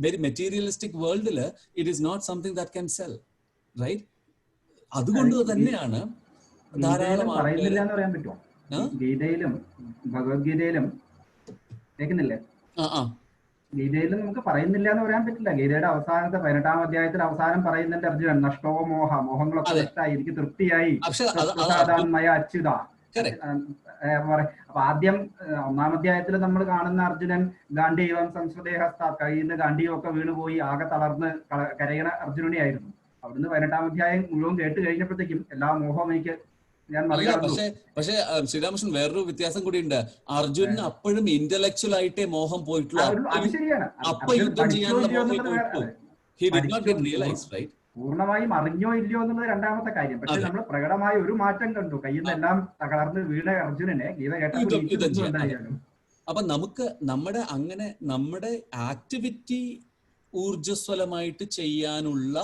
B: very materialistic world la, it is not something that can sell, right? അതുകൊണ്ട് തന്നെയാണ് ധാരാളം
D: പറയുന്നില്ല എന്ന് പറയാൻ പറ്റുമോ? ഗീതയിലും ഭഗവത്ഗീതയിലും കേൾക്കുന്നില്ലേ? ഗീതയിലും നമുക്ക് പറയുന്നില്ല എന്ന് പറയാൻ പറ്റില്ല. ഗീതയുടെ അവസാനത്തെ 18-ാം അധ്യായത്തിൽ അവസാനം പറയുന്നുണ്ട് അർജുനൻ, നഷ്ടോ മോഹങ്ങളൊക്കെ നഷ്ടമായി, എനിക്ക് തൃപ്തിയായി, അച്യുത. അപ്പൊ ആദ്യം 1-ാം അധ്യായത്തിൽ നമ്മൾ കാണുന്ന അർജുനൻ ഗാന്ധീവം സംസ്കൃതേഹസ്ത, കയ്യിൽ നിന്ന് ഗാന്ധീവം ഒക്കെ വീണുപോയി ആകെ തളർന്ന് കരയണ അർജുനനെയായിരുന്നു. അവിടുന്ന് 18-ാം അധ്യായം മുഴുവൻ കേട്ട് കഴിഞ്ഞപ്പോഴത്തേക്കും എല്ലാ മോഹവും എനിക്ക്
B: പക്ഷെ ശ്രീരാമകൃഷ്ണൻ വേറൊരു വ്യത്യാസം കൂടി ഉണ്ട്. അർജുനന് അപ്പോഴും ഇന്റലക്ച്വൽ ആയിട്ടേ മോഹം പോയിട്ടുള്ളൂ. അപ്പൊ യുദ്ധം ചെയ്യാനുള്ള മോഹം പോയിട്ടുള്ളൂ. He did not get realized, right?
D: പൂർണ്ണമായും അറിഞ്ഞോ ഇല്ലയോ എന്നുള്ളത് രണ്ടാമത്തെ കാര്യം. പക്ഷെ നമ്മൾ പ്രകടമായ ഒരു മാറ്റം കണ്ടു. കയ്യിൽ നിന്നെല്ലാം തകർന്ന് വീണ അർജുനനെ ഗീത കേട്ടപ്പോൾ.
B: അപ്പൊ നമുക്ക് നമ്മുടെ ആക്ടിവിറ്റി ഊർജ്ജസ്വലമായിട്ട് ചെയ്യാനുള്ള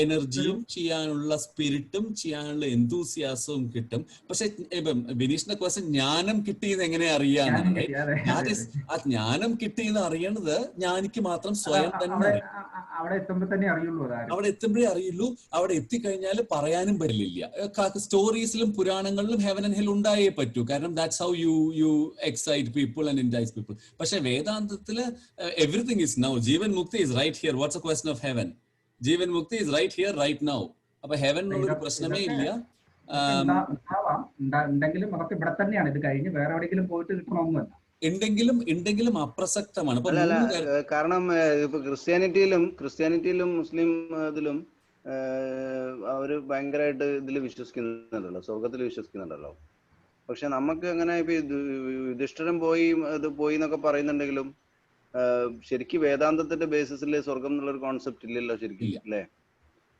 B: എനർജിയും, ചെയ്യാനുള്ള സ്പിരിറ്റും, ചെയ്യാനുള്ള എന്തൂസിയാസവും കിട്ടും. പക്ഷെ വിനീഷിന്റെ ക്വസ്റ്റ്യൻ ജ്ഞാനം കിട്ടിയെന്ന് എങ്ങനെ അറിയാനാണ്. ആ ജ്ഞാനം കിട്ടിയെന്ന് അറിയണത് ജ്ഞാനിക്ക് മാത്രം സ്വയം തന്നെ.
D: അവിടെ എത്തുമ്പോഴേ
B: അറിയുള്ളൂ. അവിടെ എത്തിക്കഴിഞ്ഞാൽ പറയാനും പറ്റില്ല. സ്റ്റോറീസിലും പുരാണങ്ങളിലും ഹെവൻ ആൻഡ് ഹെൽ ഉണ്ടായേ പറ്റൂ. കാരണം that's how you excite people and enjoys people. പക്ഷെ വേദാന്തത്തില് എവറിത്തിങ് ഈസ് നൗ. ജീവൻ മുക്തി is right here. What's a question of heaven? ജീവൻ മുക്തി is right here right now. അപ്പൊ ഹെവൻ എന്നുള്ളൊരു പ്രശ്നമേ ഇല്ല.
D: ഉണ്ടെങ്കിലും അതൊക്കെ ഇവിടെ തന്നെയാണ്. ഇത് കഴിഞ്ഞ് വേറെ എവിടെയെങ്കിലും പോയിട്ട് കിട്ടണമെന്നല്ല.
B: ഉണ്ടെങ്കിലും അപ്രസക്തമാണ്.
C: കാരണം ഇപ്പൊ ക്രിസ്ത്യാനിറ്റിയിലും മുസ്ലിം ഇതിലും അവര് ഭയങ്കരമായിട്ട് ഇതിൽ വിശ്വസിക്കുന്നുണ്ടല്ലോ, സ്വർഗത്തിൽ വിശ്വസിക്കുന്നുണ്ടല്ലോ. പക്ഷെ നമുക്ക് അങ്ങനെ ഇപ്പൊ യുധിഷ്ഠിരൻ പോയി എന്നൊക്കെ പറയുന്നുണ്ടെങ്കിലും ശരിക്കും വേദാന്തത്തിന്റെ ബേസിസിൽ സ്വർഗം എന്നുള്ളൊരു കോൺസെപ്റ്റ് ഇല്ലല്ലോ ശരിക്കും, അല്ലേ?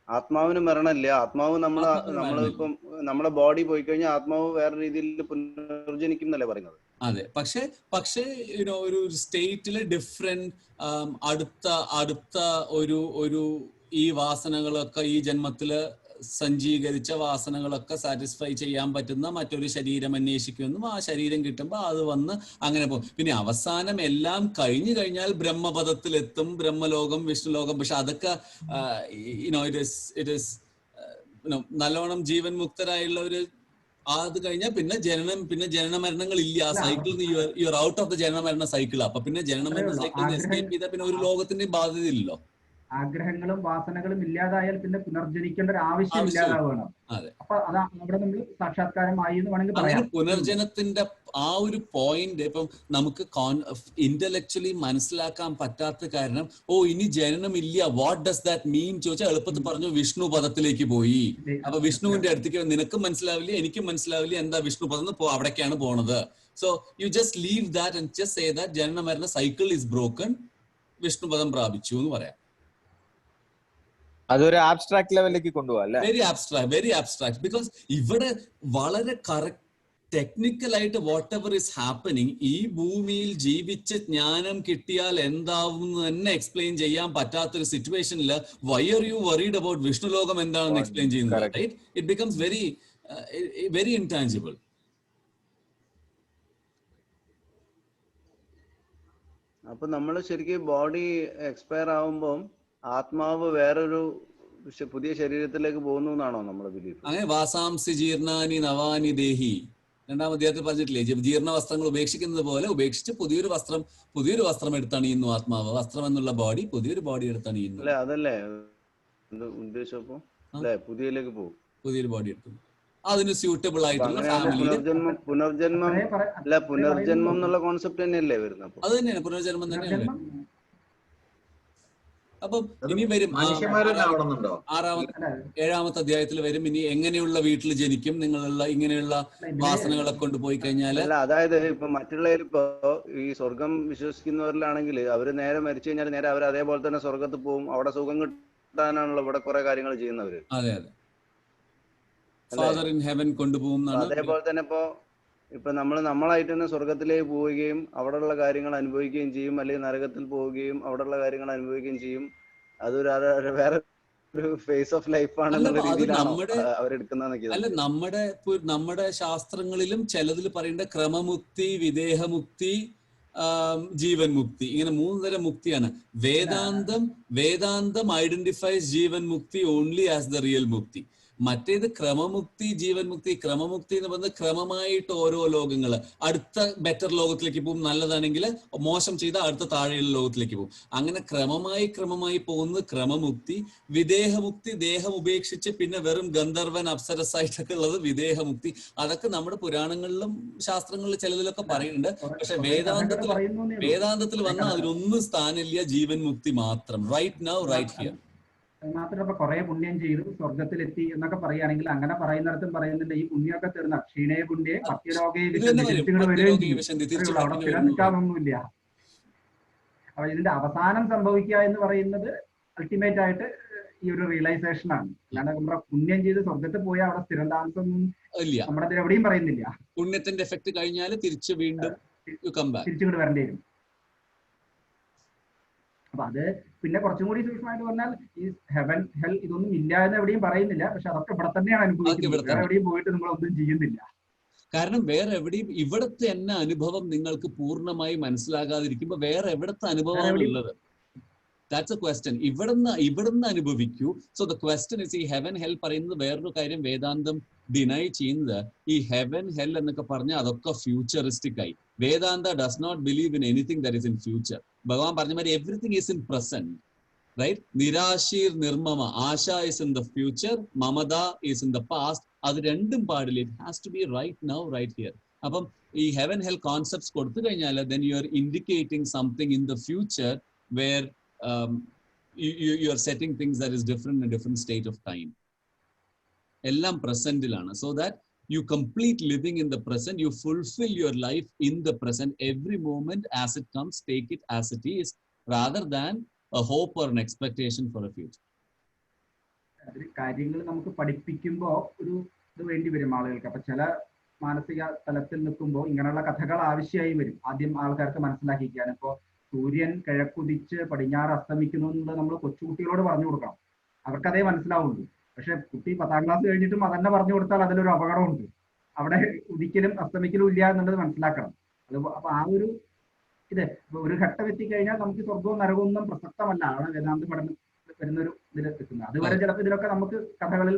C: ആത്മാവിന് മരണമില്ല. ആത്മാവ് നമ്മളിപ്പം നമ്മുടെ ബോഡി പോയി കഴിഞ്ഞാൽ ആത്മാവ് വേറെ രീതിയിൽ പുനർജനിക്കും എന്നല്ലേ പറയുന്നത്?
B: അതെ. പക്ഷേ ഒരു സ്റ്റേറ്റില് ഡിഫറെന്റ് അടുത്ത ഒരു ഈ വാസനകളൊക്കെ, ഈ ജന്മത്തില് സജ്ജീകരിച്ച വാസനകളൊക്കെ സാറ്റിസ്ഫൈ ചെയ്യാൻ പറ്റുന്ന മറ്റൊരു ശരീരം അന്വേഷിക്കുമെന്നും ആ ശരീരം കിട്ടുമ്പോൾ അത് വന്ന് അങ്ങനെ പോകും. പിന്നെ അവസാനം എല്ലാം കഴിഞ്ഞു കഴിഞ്ഞാൽ ബ്രഹ്മപദത്തിലെത്തും, ബ്രഹ്മലോകം, വിഷ്ണുലോകം. പക്ഷെ അതൊക്കെ ഇറ്റ് ഈസ് നല്ലോണം ജീവൻ മുക്തരായുള്ളവര് അത് കഴിഞ്ഞാൽ പിന്നെ ജനന മരണങ്ങൾ ഇല്ല. ആ cycle you are out of the ജനന മരണ സൈക്കിൾ. അപ്പൊ പിന്നെ ജനന മരണ സൈക്കിൾ എസ്കേപ്പ് ചെയ്താൽ പിന്നെ ഒരു ലോകത്തിന്റെയും ബാധ്യത ഇല്ലല്ലോ.
D: ആഗ്രഹങ്ങളും വാസനകളും ഇല്ലാതായാൽ പിന്നെ പുനർജനിക്കേണ്ട ഒരു ആവശ്യം ഇല്ലാതാവണം. അപ്പൊ അതാ അവിടെ നമ്മൾ സാക്ഷാത്കാരമായി എന്ന് വേണമെങ്കിൽ പറയാം.
B: പുനർജനത്തിന്റെ ആ ഒരു പോയിന്റ് ഇപ്പം നമുക്ക് ഇന്റലക്ച്വലി മനസ്സിലാക്കാൻ പറ്റാത്ത കാരണം, ഇനി ജനനമില്ല, വാട്ട് ഡസ് ദാറ്റ് മീൻ ചോദിച്ചാൽ എളുപ്പത്തിൽ പറഞ്ഞു വിഷ്ണു പദത്തിലേക്ക് പോയി. അപ്പൊ വിഷ്ണുവിന്റെ അടുത്തേക്ക് നിനക്കും മനസ്സിലാവില്ല, എനിക്കും മനസ്സിലാവില്ല എന്താ വിഷ്ണു പദം, അവിടേക്കാണ് പോണത്. So you just leave that and just say that ജനന മരണ സൈക്കിൾ ഈസ് ബ്രോക്കൺ, വിഷ്ണു പദം പ്രാപിച്ചു എന്ന് പറയാം.
E: അതൊരു ആബ്സ്ട്രാക്ട് ലെവലിലേക്ക് കൊണ്ടുപോകാം.
B: വെരി ആബ്സ്ട്രാക്ട് ബിക്കോസ് ഇവിടെ വളരെ കറക്റ്റ് ടെക്നിക്കലായിട്ട് വാട്ട് എവർ ഇസ് ഹാപ്പനിങ്, ഈ ഭൂമിയിൽ ജീവിച്ച് ജ്ഞാനം കിട്ടിയാൽ എന്താവും തന്നെ എക്സ്പ്ലെയിൻ ചെയ്യാൻ പറ്റാത്തൊരു സിറ്റുവേഷനിൽ why are you worried about Vishnulokam എന്താണെന്ന് എക്സ്പ്ലെയിൻ ചെയ്യുന്നത്? Right? It becomes very intangible.
C: അപ്പൊ നമ്മൾ ശരിക്കും ബോഡി എക്സ്പയർ ആവുമ്പോൾ ആത്മാവ് വേറൊരു പുതിയ ശരീരത്തിലേക്ക് പോകുന്നു എന്നാണോ നമ്മുടെ ബിലീഫ്?
B: അങ്ങനെ വാസാംസി ജീർണാനി നവാനി ദേഹി 2-ാം അധ്യായത്തിൽ പറഞ്ഞിട്ടില്ലേ? ജീർണ വസ്ത്രങ്ങൾ ഉപേക്ഷിക്കുന്നത് പോലെ ഉപേക്ഷിച്ച് പുതിയൊരു വസ്ത്രം എടുത്തണിയുന്നു ആത്മാവ്. വസ്ത്രം എന്നുള്ള ബോഡി പുതിയൊരു ബോഡി എടുത്തണിയുന്നു.
C: അതല്ലേ ഉദ്ദേശം? പുതിയതിലേക്ക് പോകും,
B: പുതിയൊരു ബോഡി എടുക്കുന്നു. അതിന് സ്യൂട്ടബിൾ ആയിട്ടുള്ള ഫാമിലി.
C: പുനർജന്മം എന്നുള്ള കോൺസെപ്റ്റ് തന്നെയല്ലേ വരുന്നത്?
B: അത് തന്നെയാണ് പുനർജന്മം തന്നെയാണ്. അപ്പം ഇനി വരും ഏഴാമത്തെ അധ്യായത്തിൽ വരും, ഇനി എങ്ങനെയുള്ള വീട്ടിൽ ജനിക്കും, നിങ്ങളുള്ള ഇങ്ങനെയുള്ള വാസനകളെ കൊണ്ട് പോയി കഴിഞ്ഞാല്.
C: അതായത് ഇപ്പൊ മറ്റുള്ളവരിപ്പോ ഈ സ്വർഗം വിശ്വസിക്കുന്നവരിലാണെങ്കിൽ അവര് നേരെ മരിച്ചു കഴിഞ്ഞാൽ നേരെ അവർ അതേപോലെ തന്നെ സ്വർഗത്ത് പോകും, അവിടെ സുഖം കിട്ടാനാണല്ലോ ഇവിടെ കുറെ കാര്യങ്ങൾ ചെയ്യുന്നവര്.
B: അതെ അതെ, ഫാദർ ഇൻ ഹെവൻ കൊണ്ടുപോകും.
C: അതേപോലെ തന്നെ ഇപ്പൊ നമ്മളായിട്ട് തന്നെ സ്വർഗത്തിലേക്ക് പോവുകയും അവിടെയുള്ള കാര്യങ്ങൾ അനുഭവിക്കുകയും ചെയ്യും, അല്ലെങ്കിൽ നരകത്തിൽ പോവുകയും അവിടെയുള്ള കാര്യങ്ങൾ അനുഭവിക്കുകയും ചെയ്യും. അതൊരു വേറെ ഒരു ഫേസ് ഓഫ് ലൈഫ് ആണെന്നുള്ള രീതിയിലാണ് അവരെടുക്കുന്നതെന്നൊക്കെ.
B: അല്ല, നമ്മുടെ ശാസ്ത്രങ്ങളിലും ചിലതിൽ പറയേണ്ട ക്രമമുക്തി, വിദേഹമുക്തി, ജീവൻ മുക്തി, ഇങ്ങനെ 3 തരം മുക്തിയാണ്. വേദാന്തം ഐഡന്റിഫൈസ് ജീവൻ മുക്തി ഓൺലി ആസ് ദ റിയൽ മുക്തി. മറ്റേത് ക്രമമുക്തി, ജീവൻ മുക്തി. ക്രമമുക്തി എന്ന് പറയുന്നത് ക്രമമായിട്ട് ഓരോ ലോകങ്ങള്, അടുത്ത ബെറ്റർ ലോകത്തിലേക്ക് പോകും, നല്ലതാണെങ്കിൽ മോശം ചെയ്ത അടുത്ത താഴെയുള്ള ലോകത്തിലേക്ക് പോകും. അങ്ങനെ ക്രമമായി പോകുന്നത് ക്രമമുക്തി. വിദേഹമുക്തി, ദേഹം ഉപേക്ഷിച്ച് പിന്നെ വെറും ഗന്ധർവൻ അപ്സരസായിട്ടൊക്കെ ഉള്ളത് വിദേഹമുക്തി. അതൊക്കെ നമ്മുടെ പുരാണങ്ങളിലും ശാസ്ത്രങ്ങളിലും ചിലതിലൊക്കെ പറയുന്നുണ്ട്. പക്ഷെ വേദാന്തത്തിൽ വന്നാൽ അതിനൊന്നും സ്ഥാനമില്ല, ജീവൻ മുക്തി മാത്രം. Right now, right here.
D: മാത്രമല്ല കുറെ പുണ്യം ചെയ്തു സ്വർഗത്തിലെത്തി എന്നൊക്കെ പറയുകയാണെങ്കിൽ അങ്ങനെ പറയുന്നിടത്തും പറയുന്നുണ്ട് ഈ പുണ്യമൊക്കെ തീർന്ന ക്ഷീണേ പുണ്യേ പത്യലോകേ അവിടെ സ്ഥിരം നിൽക്കാനൊന്നുമില്ല. അപ്പൊ ഇതിന്റെ അവസാനം സംഭവിക്കുക എന്ന് പറയുന്നത് അൾട്ടിമേറ്റ് ആയിട്ട് ഈ ഒരു റിയലൈസേഷൻ ആണ്. അല്ലാണ്ട് നമ്മുടെ പുണ്യം ചെയ്ത് സ്വർഗത്തിൽ പോയാൽ അവിടെ സ്ഥിരം താമസം നമ്മുടെ എവിടെയും പറയുന്നില്ല.
B: പുണ്യത്തിന്റെ എഫക്ട് കഴിഞ്ഞാൽ തിരിച്ചു വീണ്ടും
D: തിരിച്ചുകൊണ്ട് വരേണ്ടി വരും. അപ്പൊ അത് പിന്നെ കുറച്ചും കൂടി സൂക്ഷ്മമായിട്ട് പറഞ്ഞാൽ ഈ ഹെവൻ ഹെൽ ഇതൊന്നും ഇല്ല എന്ന് എവിടെയും പറയുന്നില്ല. പക്ഷെ അതൊക്കെ ഇവിടെ തന്നെയാണ് അനുഭവിക്കുന്നത്. വേറെ എവിടെയും പോയിട്ട് നമ്മളൊന്നും ചെയ്യുന്നില്ല.
B: കാരണം വേറെ എവിടെയും ഇവിടത്തെ തന്നെ അനുഭവം നിങ്ങൾക്ക് പൂർണ്ണമായി മനസ്സിലാകാതിരിക്കുമ്പോ വേറെ എവിടത്തെ അനുഭവമാണ് ഉള്ളത്? That's A question. ഇവിടുന്ന് അനുഭവിക്കൂ. സോ ദ ക്വസ്റ്റ്യൻ ഇസ്, ഈ ഹെവൻ ഹെൽ പറയുന്നത് വേറൊരു കാര്യം വേദാന്തം ഡിനൈ ചെയ്യുന്നത്, ഈ ഹെവൻ ഹെൽ എന്നൊക്കെ പറഞ്ഞാൽ അതൊക്കെ ഫ്യൂച്ചറിസ്റ്റിക് ആയി. Vedanta does not believe in anything that is in future. ഭഗവാൻ പറഞ്ഞ മാതിരി everything is in present, right? നിരാശീർ നിർമ്മമ, ആശ ഇസ് ഇൻ ദ ഫ്യൂച്ചർ, മമത ഈസ് ഇൻ ദ പാസ്റ്റ്. അത് രണ്ടും പാടില്ല. It has to be right now, right here. അപ്പം ഈ ഹെവൻ ഹെൽ കോൺസെപ്റ്റ്സ് കൊടുത്തു കഴിഞ്ഞാൽ then you are indicating something in the future where you are setting things that is different in a different state of time. എല്ലാം പ്രസന്റിലാണ്. So that you complete living in the present, you fulfill your life in the present, every moment as it comes, take it as it is, rather than a hope or an expectation for a future.
D: കാര്യങ്ങൾ നമുക്ക് പഠിപ്പിക്കുമ്പോൾ ഒരു ഇത് വേണ്ടി വരും ആളുകൾക്ക്. അപ്പൊ ചില മാനസിക തലത്തിൽ നിൽക്കുമ്പോൾ ഇങ്ങനെയുള്ള കഥകൾ ആവശ്യമായി വരും ആദ്യം ആൾക്കാർക്ക് മനസ്സിലാക്കിക്കാൻ. ഇപ്പോ സൂര്യൻ കിഴക്കുദിച്ച് പടിഞ്ഞാറ് അസ്തമിക്കുന്നു എന്നുള്ളത് നമ്മൾ കൊച്ചുകുട്ടികളോട് പറഞ്ഞു കൊടുക്കണം, അവർക്കതേ മനസ്സിലാവുള്ളൂ. പക്ഷെ കുട്ടി 10ാം ക്ലാസ് കഴിഞ്ഞിട്ടും അതന്നെ പറഞ്ഞു കൊടുത്താൽ അതിലൊരു അപകടമുണ്ട്. അവിടെ ഉദിക്കലും അസ്തമിക്കലും ഇല്ല എന്നുള്ളത് മനസ്സിലാക്കണം. അപ്പൊ ആ ഒരു ഒരു ഘട്ടം എത്തിക്കഴിഞ്ഞാൽ നമുക്ക് സ്വർഗവും നരകവും ഒന്നും പ്രസക്തമല്ല. ആണ് വേദാന്ത പഠനം വരുന്നൊരു ഇതിൽ എത്തുന്നത്. അതുവരെ ചിലപ്പോൾ ഇതിലൊക്കെ നമുക്ക് കഥകളിൽ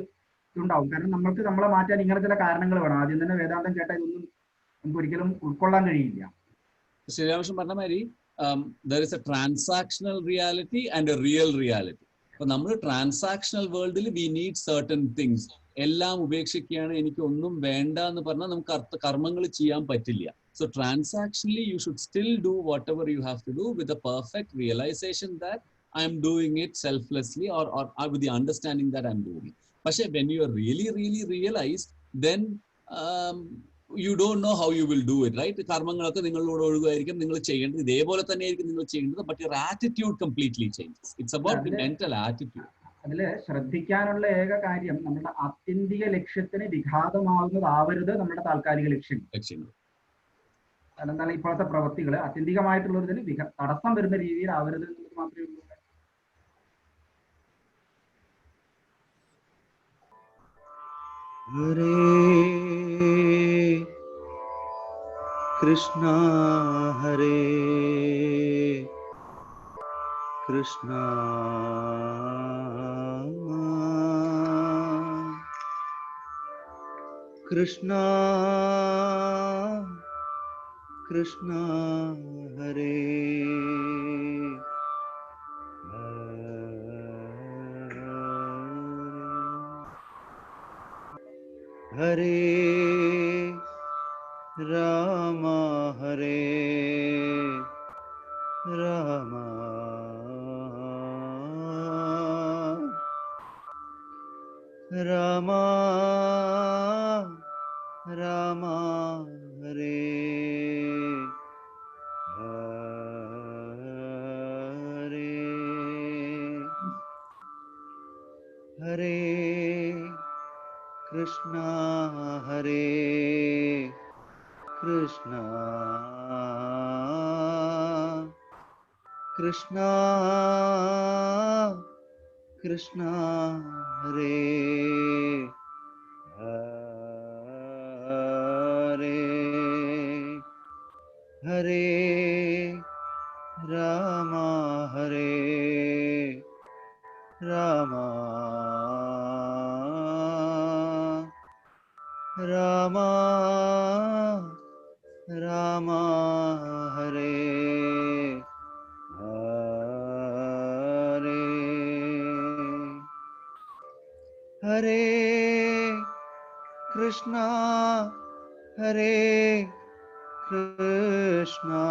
D: ഇതുണ്ടാവും. കാരണം നമ്മൾക്ക് നമ്മളെ മാറ്റാൻ ഇങ്ങനെ ചില കാരണങ്ങൾ വേണം. ആദ്യം തന്നെ വേദാന്തം കേട്ടാൽ ഇതൊന്നും നമുക്ക് ഒരിക്കലും ഉൾക്കൊള്ളാൻ കഴിയില്ല.
B: ശ്രീരാമകൃഷ്ണൻ പറഞ്ഞ മാതിരി there is a transactional reality and a real reality. അപ്പൊ നമ്മൾ ട്രാൻസാക്ഷണൽ വേൾഡിൽ വി നീഡ് സർട്ടൻ തിങ്സ്. എല്ലാം ഉപേക്ഷിക്കുകയാണ്, എനിക്ക് ഒന്നും വേണ്ട എന്ന് പറഞ്ഞാൽ നമുക്ക് കർമ്മങ്ങൾ ചെയ്യാൻ പറ്റില്ല. So transactionally you should still do whatever you have to do with the perfect realization that I am doing it selflessly or with the understanding that I am doing it. പക്ഷെ when you are really realized, then you don't know how you will do it, right? കർമ്മങ്ങളൊക്കെ നിങ്ങളോട് ഒഴുകുമായിരിക്കും, നിങ്ങൾ ചെയ്യേണ്ടത് ഇതേപോലെ തന്നെ ആയിരിക്കും നിങ്ങൾ ചെയ്യേണ്ടത്. but your attitude completely changes. It's about the mental attitude.
D: അതില് ശ്രദ്ധിക്കാനുള്ള ഏക കാര്യം നമ്മുടെ ആത്യന്തിക ലക്ഷ്യത്തിന് വിഘാതമാവുന്നതാവരുത് നമ്മുടെ താൽക്കാലിക ലക്ഷ്യങ്ങൾ. അതെന്താണ് ഇപ്പോഴത്തെ പ്രവൃത്തികൾ ആത്യന്തികമായിട്ടുള്ളതിന് തടസ്സം വരുന്ന രീതിയിൽ ആവരുത് എന്നുള്ളത് മാത്രമേ ഉള്ളൂ.
C: ഹരേ കൃഷ്ണ ഹരേ കൃഷ്ണ കൃഷ്ണ കൃഷ്ണ ഹരേ Hare Rama Hare Rama Rama Rama Hare Hare Hare Krishna Hare Krishna Krishna Krishna Hare Hare Hare Rama Hare Rama Rama Rama Hare Hare Hare Krishna Hare Krishna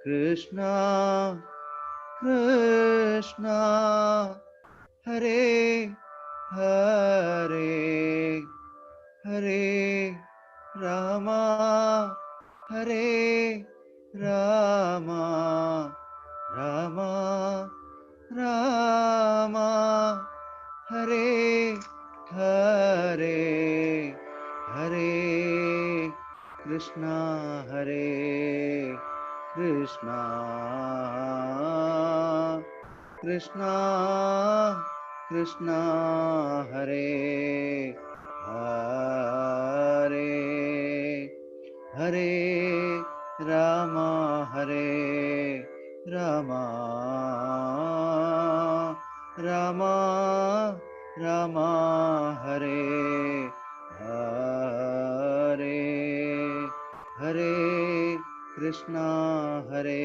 C: Krishna Krishna Hare Hare Hare Rama Hare Rama Rama Rama Hare Hare Hare Krishna Hare Krishna Krishna Krishna Hare Hare Hare Rama Hare Rama Rama Rama Hare Hare Hare Krishna Hare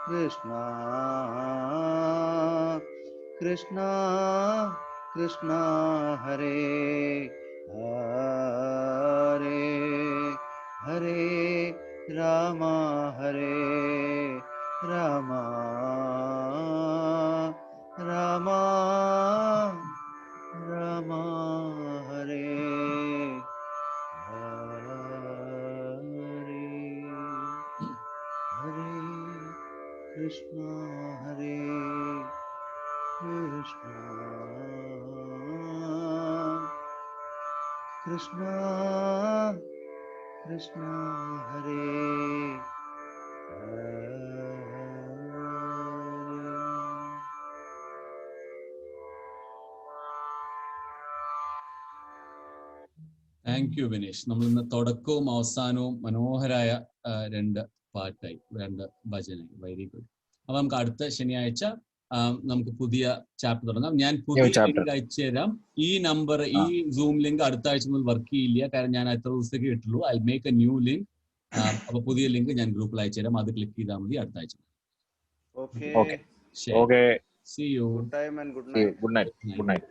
C: Krishna Krishna Krishna Hare Hare Hare Rama Hare Rama Rama Rama Hare Hare Hare Krishna Hare Krishna Krishna Krishna Hare Hare.
B: Thank you Vineesh. നമ്മൾ ഇന്ന് തുടക്കവും അവസാനവും മനോഹരായ രണ്ട് പാട്ടായി, രണ്ട് ഭജനായി. Very good. അപ്പൊ നമുക്ക് അടുത്ത ശനിയാഴ്ച നമുക്ക് പുതിയ ചാപ്റ്റർ തുടങ്ങാം. ഞാൻ പുതിയ ലിങ്ക് അയച്ചു തരാം. ഈ നമ്പർ, ഈ സൂം ലിങ്ക് അടുത്ത ആഴ്ച മുതൽ വർക്ക് ചെയ്യില്ല, കാരണം ഞാൻ എത്ര ദിവസത്തേക്ക് ഇട്ടുള്ളൂ. I make a new link. അപ്പൊ പുതിയ ലിങ്ക് ഞാൻ ഗ്രൂപ്പിൽ അയച്ചു തരാം. അത് ക്ലിക്ക് ചെയ്താൽ മതി. അടുത്ത ആഴ്ച.
C: Okay.
B: ശരി. See you.
C: Good time and good night.
E: Good night.